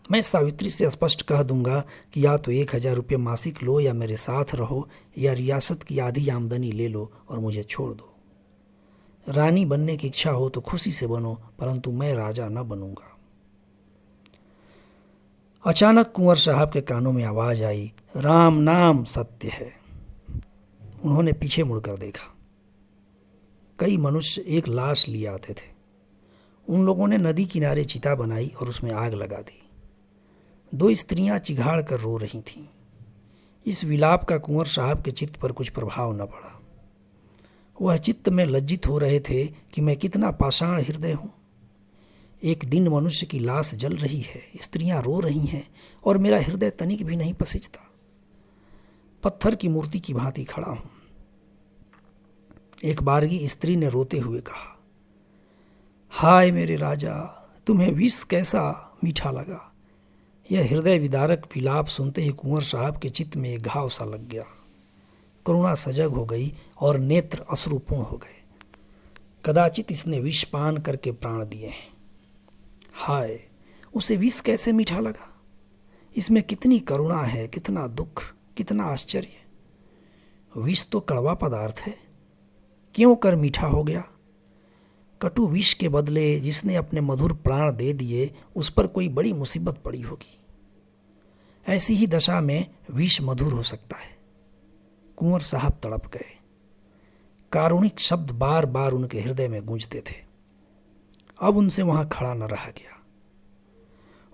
मैं सावित्री से स्पष्ट कह दूंगा कि या तो 1,000 रुपये मासिक लो या मेरे साथ रहो, या रियासत की आधी आमदनी ले लो और मुझे छोड़ दो। रानी बनने की इच्छा हो तो खुशी से बनो, परंतु मैं राजा न बनूंगा। अचानक कुंवर साहब के कानों में आवाज आई, राम नाम सत्य है। उन्होंने पीछे मुड़कर देखा। कई मनुष्य एक लाश लिए आते थे। उन लोगों ने नदी किनारे चिता बनाई और उसमें आग लगा दी। 2 स्त्रियां चिघाड़ कर रो रही थीं। इस विलाप का कुंवर साहब के चित्त पर कुछ प्रभाव न पड़ा। वह चित्त में लज्जित हो रहे थे कि मैं कितना पाषाण हृदय हूँ। एक दिन मनुष्य की लाश जल रही है, स्त्रियां रो रही हैं और मेरा हृदय तनिक भी नहीं पसीजता। पत्थर की मूर्ति की भांति खड़ा हूँ। एक बारगी स्त्री ने रोते हुए कहा, हाय मेरे राजा, तुम्हें विष कैसा मीठा लगा। यह हृदय विदारक विलाप सुनते ही कुंवर साहब के चित्त में एक घाव सा लग गया। करुणा सजग हो गई और नेत्र अश्रुपूर्ण हो गए। कदाचित इसने विष पान करके प्राण दिए हैं। हाय, उसे विष कैसे मीठा लगा? इसमें कितनी करुणा है, कितना दुख, कितना आश्चर्य। विष तो कड़वा पदार्थ है, क्यों कर मीठा हो गया? कटु विष के बदले जिसने अपने मधुर प्राण दे दिए, उस पर कोई बड़ी मुसीबत पड़ी होगी। ऐसी ही दशा में विष मधुर हो सकता है। कुंवर साहब तड़प गए। कारुणिक शब्द बार बार उनके हृदय में गूंजते थे। अब उनसे वहां खड़ा न रहा गया।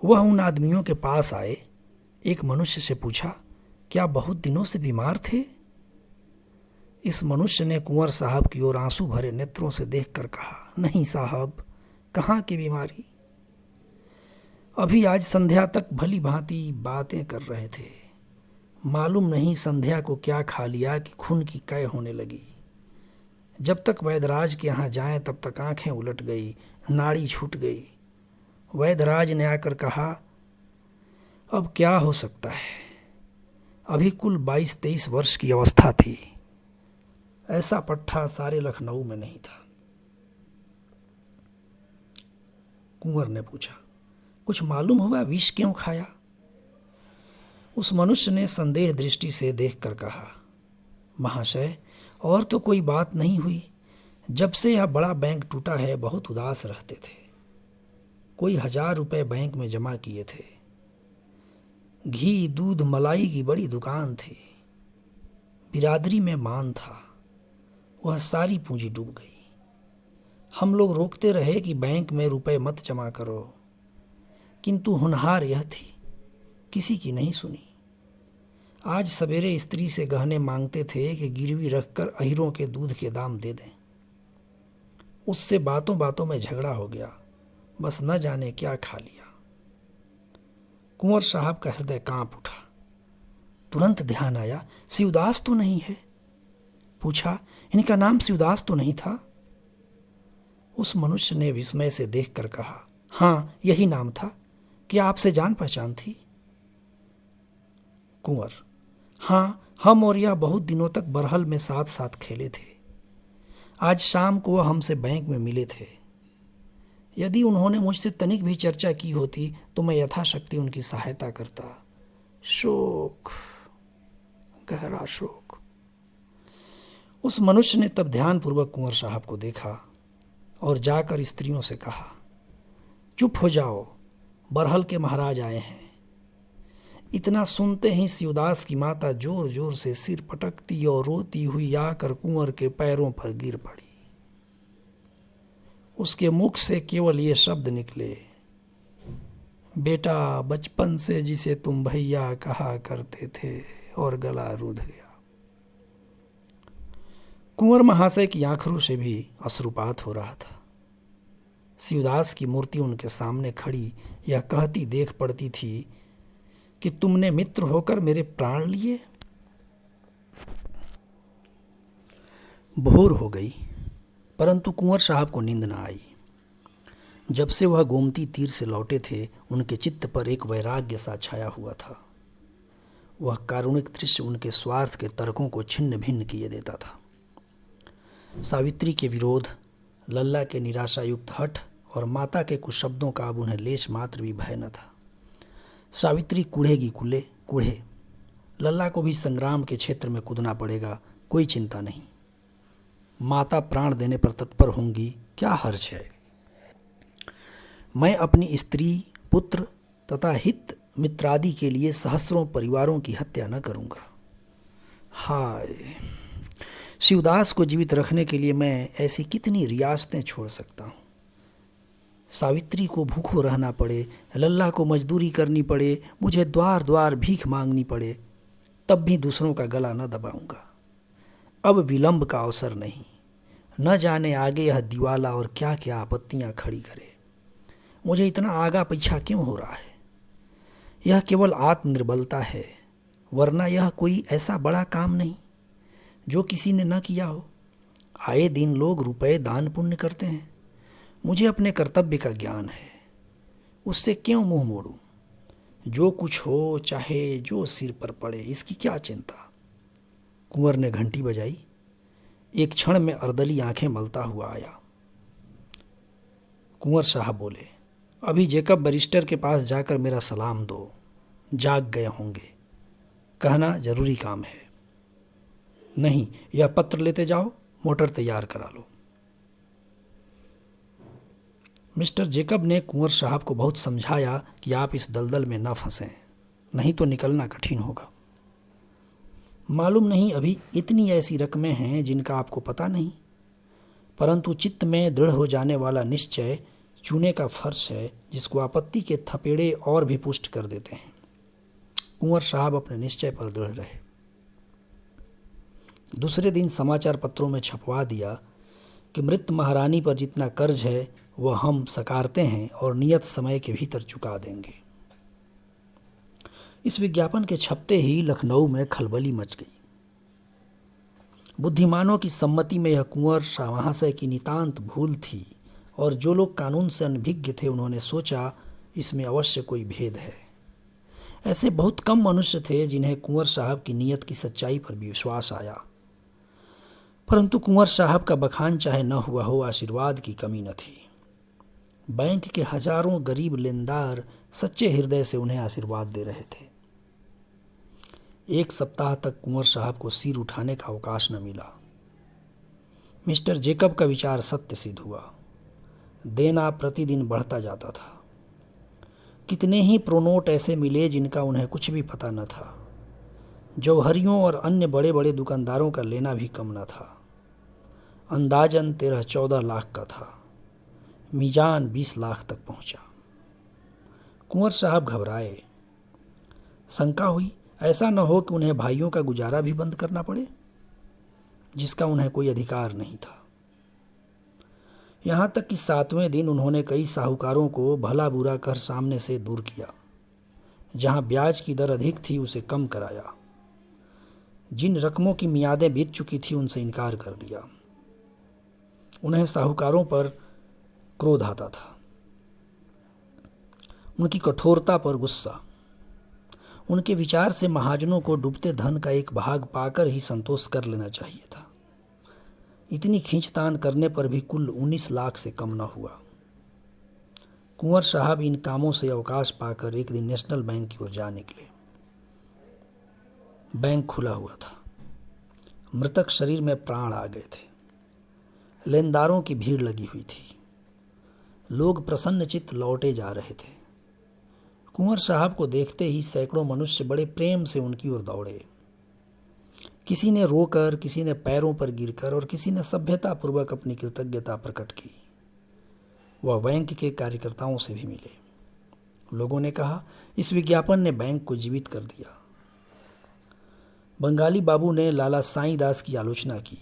वह उन आदमियों के पास आए। एक मनुष्य से पूछा, क्या बहुत दिनों से बीमार थे? इस मनुष्य ने कुंवर साहब की ओर आंसू भरे नेत्रों से देखकर कहा, नहीं साहब, कहाँ की बीमारी। अभी आज संध्या तक भली भांति बातें कर रहे थे। मालूम नहीं संध्या को क्या खा लिया कि खून की कै होने लगी। जब तक वैद्यराज के यहाँ जाएं तब तक आंखें उलट गई, नाड़ी छूट गई। वैद्यराज ने आकर कहा, अब क्या हो सकता है। अभी कुल 22-23 वर्ष की अवस्था थी। ऐसा पट्ठा सारे लखनऊ में नहीं था। कुंवर ने पूछा, कुछ मालूम हुआ विष क्यों खाया? उस मनुष्य ने संदेह दृष्टि से देखकर कहा, महाशय, और तो कोई बात नहीं हुई। जब से यह बड़ा बैंक टूटा है बहुत उदास रहते थे। कोई 1000 रुपये बैंक में जमा किए थे। घी, दूध, मलाई की बड़ी दुकान थी। बिरादरी में मान था। वह सारी पूंजी डूब गई। हम लोग रोकते रहे कि बैंक में रुपए मत जमा करो, किंतु होनहार यह थी, किसी की नहीं सुनी। आज सवेरे स्त्री से गहने मांगते थे कि गिरवी रखकर अहीरों के दूध के दाम दे दें। उससे बातों बातों में झगड़ा हो गया, बस न जाने क्या खा लिया। कुंवर साहब का हृदय कांप उठा। तुरंत ध्यान आया, शिवदास तो नहीं है। पूछा, इनका नाम शिवदास तो नहीं था? उस मनुष्य ने विस्मय से देखकर कहा, हाँ, यही नाम था। क्या आपसे जान पहचान थी? कुंवर, हाँ, हम और यह बहुत दिनों तक बरहल में साथ साथ खेले थे। आज शाम को वह हमसे बैंक में मिले थे। यदि उन्होंने मुझसे तनिक भी चर्चा की होती तो मैं यथाशक्ति उनकी सहायता करता। शोक, गहरा शोक। उस मनुष्य ने तब ध्यानपूर्वक कुंवर साहब को देखा और जाकर स्त्रियों से कहा, चुप हो जाओ, बरहल के महाराज आए हैं। इतना सुनते ही शिवदास की माता जोर जोर से सिर पटकती और रोती हुई आकर कुंवर के पैरों पर गिर पड़ी। उसके मुख से केवल ये शब्द निकले, बेटा बचपन से जिसे तुम भैया कहा करते थे, और गला रूंध गया। कुंवर महाशय की आंखों से भी अश्रुपात हो रहा था। शिवदास की मूर्ति उनके सामने खड़ी यह कहती देख पड़ती थी कि तुमने मित्र होकर मेरे प्राण लिए। भोर हो गई, परंतु कुंवर साहब को नींद न आई। जब से वह गोमती तीर से लौटे थे, उनके चित्त पर एक वैराग्य सा छाया हुआ था। वह कारुणिक दृश्य उनके स्वार्थ के तर्कों को छिन्न भिन्न किए देता था। सावित्री के विरोध, लल्ला के निराशायुक्त हठ और माता के कुछ शब्दों का अब उन्हें लेश मात्र भी भय न था। सावित्री कूढ़ेगी कूढ़े, लल्ला को भी संग्राम के क्षेत्र में कूदना पड़ेगा, कोई चिंता नहीं। माता प्राण देने पर तत्पर होंगी, क्या हर्ज है। मैं अपनी स्त्री, पुत्र तथा हित मित्रादि के लिए सहस्रों परिवारों की हत्या न करूँगा। हाय, शिवदास को जीवित रखने के लिए मैं ऐसी कितनी रियासतें छोड़ सकता हूँ। सावित्री को भूखों रहना पड़े, लल्ला को मजदूरी करनी पड़े, मुझे द्वार द्वार भीख मांगनी पड़े, तब भी दूसरों का गला न दबाऊंगा। अब विलंब का अवसर नहीं। न जाने आगे यह दिवाला और क्या क्या आपत्तियां खड़ी करे। मुझे इतना आगा पीछा क्यों हो रहा है? यह केवल आत्मनिर्बलता है, वरना यह कोई ऐसा बड़ा काम नहीं जो किसी ने न किया हो। आए दिन लोग रुपए दान पुण्य करते हैं। मुझे अपने कर्तव्य का ज्ञान है, उससे क्यों मुंह मोड़ूं? जो कुछ हो, चाहे जो सिर पर पड़े, इसकी क्या चिंता। कुंवर ने घंटी बजाई। एक क्षण में अर्दली आंखें मलता हुआ आया। कुंवर साहब बोले, अभी जेकब बैरिस्टर के पास जाकर मेरा सलाम दो, जाग गए होंगे, कहना जरूरी काम है। नहीं, यह पत्र लेते जाओ, मोटर तैयार करा लो। मिस्टर जेकब ने कुंवर साहब को बहुत समझाया कि आप इस दलदल में न फंसें, नहीं तो निकलना कठिन होगा। मालूम नहीं अभी इतनी ऐसी रकमें हैं जिनका आपको पता नहीं, परंतु चित्त में दृढ़ हो जाने वाला निश्चय चूने का फर्श है जिसको आपत्ति के थपेड़े और भी पुष्ट कर देते हैं। कुंवर साहब अपने निश्चय पर दृढ़ रहे। दूसरे दिन समाचार पत्रों में छपवा दिया कि मृत महारानी पर जितना कर्ज है वह हम सकारते हैं और नियत समय के भीतर चुका देंगे। इस विज्ञापन के छपते ही लखनऊ में खलबली मच गई। बुद्धिमानों की सम्मति में यह कुंवर महाशय की नितांत भूल थी और जो लोग कानून से अनभिज्ञ थे उन्होंने सोचा इसमें अवश्य कोई भेद है। ऐसे बहुत कम मनुष्य थे जिन्हें कुंवर साहब की नीयत की सच्चाई पर भी विश्वास आया, परंतु कुंवर साहब का बखान चाहे न हुआ हो, आशीर्वाद की कमी न थी। बैंक के हजारों गरीब लेनदार सच्चे हृदय से उन्हें आशीर्वाद दे रहे थे। एक सप्ताह तक कुंवर साहब को सिर उठाने का अवकाश न मिला। मिस्टर जेकब का विचार सत्य सिद्ध हुआ। देना प्रतिदिन बढ़ता जाता था। कितने ही प्रोनोट ऐसे मिले जिनका उन्हें कुछ भी पता न था। जौहरियों और अन्य बड़े बड़े दुकानदारों का लेना भी कम न था। अंदाजन 13-14 लाख का था। मीजान 20 लाख तक पहुंचा। कुंवर साहब घबराए। शंका हुई ऐसा न हो कि उन्हें भाइयों का गुजारा भी बंद करना पड़े, जिसका उन्हें कोई अधिकार नहीं था। यहाँ तक कि 7वें दिन उन्होंने कई साहूकारों को भला बुरा कर सामने से दूर किया। जहाँ ब्याज की दर अधिक थी उसे कम कराया। जिन रकमों की मियादें बीत चुकी थी उनसे इनकार कर दिया। उन्हें साहूकारों पर क्रोध आता था, उनकी कठोरता पर गुस्सा। उनके विचार से महाजनों को डूबते धन का एक भाग पाकर ही संतोष कर लेना चाहिए था। इतनी खींचतान करने पर भी कुल 19 लाख से कम न हुआ। कुंवर साहब इन कामों से अवकाश पाकर एक दिन नेशनल बैंक की ओर जा निकले। बैंक खुला हुआ था। मृतक शरीर में प्राण आ गए थे। लेनदारों की भीड़ लगी हुई थी। लोग प्रसन्नचित्त लौटे जा रहे थे। कुंवर साहब को देखते ही सैकड़ों मनुष्य बड़े प्रेम से उनकी ओर दौड़े। किसी ने रोकर, किसी ने पैरों पर गिरकर और किसी ने सभ्यतापूर्वक अपनी कृतज्ञता प्रकट की। वह बैंक के कार्यकर्ताओं से भी मिले। लोगों ने कहा इस विज्ञापन ने बैंक को जीवित कर दिया। बंगाली बाबू ने लाला साईं दास की आलोचना की।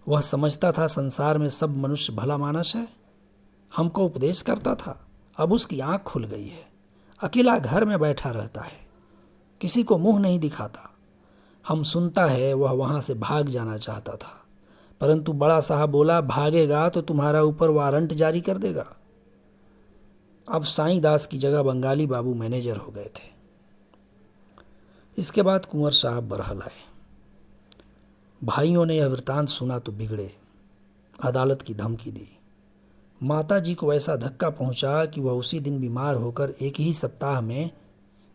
वह समझता था संसार में सब मनुष्य भला मानस है। हमको उपदेश करता था, अब उसकी आंख खुल गई है। अकेला घर में बैठा रहता है, किसी को मुंह नहीं दिखाता। हम सुनता है वह वहां से भाग जाना चाहता था, परंतु बड़ा साहब बोला भागेगा तो तुम्हारा ऊपर वारंट जारी कर देगा। अब साईं दास की जगह बंगाली बाबू मैनेजर हो गए थे। इसके बाद कुंवर साहब बरहल आए। भाइयों ने यह वृतांत सुना तो बिगड़े, अदालत की धमकी दी। माता जी को ऐसा धक्का पहुंचा कि वह उसी दिन बीमार होकर एक ही सप्ताह में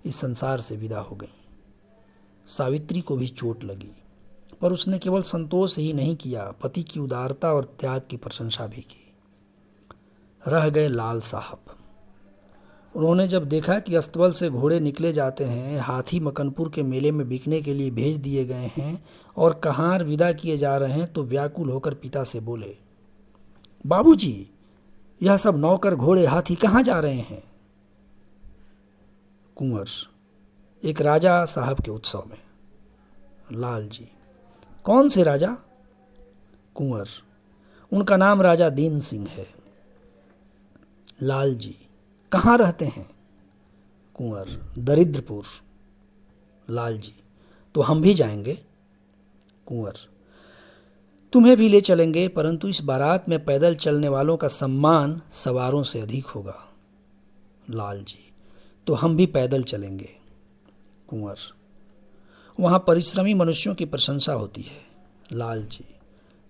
इस संसार से विदा हो गई। सावित्री को भी चोट लगी, पर उसने केवल संतोष ही नहीं किया, पति की उदारता और त्याग की प्रशंसा भी की। रह गए लाल साहब। उन्होंने जब देखा कि अस्तबल से घोड़े निकले जाते हैं, हाथी मकनपुर के मेले में बिकने के लिए भेज दिए गए हैं और कहार विदा किए जा रहे हैं, तो व्याकुल होकर पिता से बोले, बाबूजी, यह सब नौकर घोड़े हाथी कहाँ जा रहे हैं? कुंवर, एक राजा साहब के उत्सव में। लाल जी, कौन से राजा? कुंवर, उनका नाम राजा दीन सिंह है। लाल जी, कहाँ रहते हैं? कुंवर, दरिद्रपुर। लाल जी, तो हम भी जाएंगे। कुंवर, तुम्हें भी ले चलेंगे, परंतु इस बारात में पैदल चलने वालों का सम्मान सवारों से अधिक होगा। लाल जी, तो हम भी पैदल चलेंगे। कुंवर, वहाँ परिश्रमी मनुष्यों की प्रशंसा होती है। लाल जी,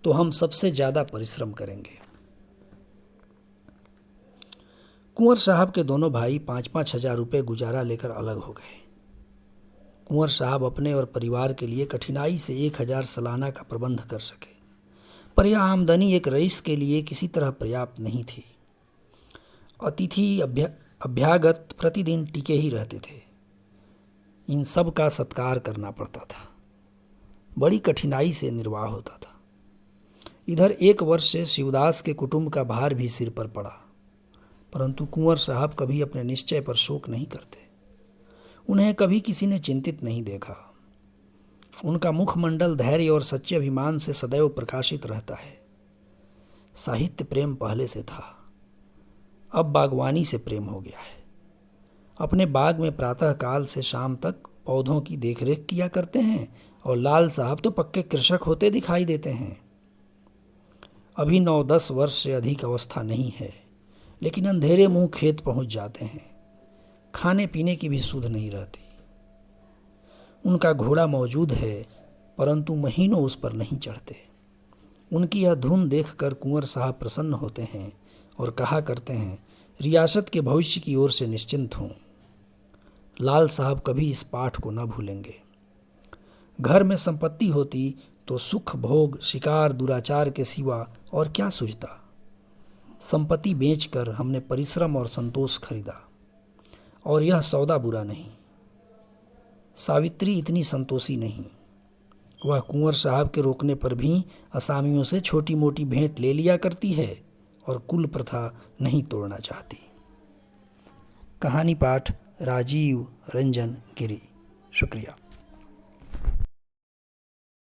तो हम सबसे ज़्यादा परिश्रम करेंगे। कुंवर साहब के दोनों भाई 5-5 हजार रुपये गुजारा लेकर अलग हो गए। कुंवर साहब अपने और परिवार के लिए कठिनाई से 1000 सालाना का प्रबंध कर सके, पर यह आमदनी एक रईस के लिए किसी तरह पर्याप्त नहीं थी। अतिथि अभ्यागत प्रतिदिन टिके ही रहते थे। इन सब का सत्कार करना पड़ता था। बड़ी कठिनाई से निर्वाह होता था। इधर 1 वर्ष से शिवदास के कुटुंब का भार भी सिर पर पड़ा, परंतु कुंवर साहब कभी अपने निश्चय पर शोक नहीं करते। उन्हें कभी किसी ने चिंतित नहीं देखा। उनका मुखमंडल धैर्य और सच्चे अभिमान से सदैव प्रकाशित रहता है। साहित्य प्रेम पहले से था, अब बागवानी से प्रेम हो गया है। अपने बाग में प्रातः काल से शाम तक पौधों की देखरेख किया करते हैं और लाल साहब तो पक्के कृषक होते दिखाई देते हैं। अभी 9-10 वर्ष से अधिक अवस्था नहीं है, लेकिन अंधेरे मुंह खेत पहुंच जाते हैं। खाने पीने की भी सुध नहीं रहती। उनका घोड़ा मौजूद है, परंतु महीनों उस पर नहीं चढ़ते। उनकी यह धुन देखकर कुंवर साहब प्रसन्न होते हैं और कहा करते हैं, रियासत के भविष्य की ओर से निश्चिंत हूँ। लाल साहब कभी इस पाठ को न भूलेंगे। घर में संपत्ति होती तो सुख भोग शिकार दुराचार के सिवा और क्या सूझता। संपत्ति बेचकर हमने परिश्रम और संतोष खरीदा, और यह सौदा बुरा नहीं। सावित्री इतनी संतोषी नहीं। वह कुंवर साहब के रोकने पर भी असामियों से छोटी मोटी भेंट ले लिया करती है और कुल प्रथा नहीं तोड़ना चाहती। कहानी पाठ राजीव रंजन गिरी। शुक्रिया।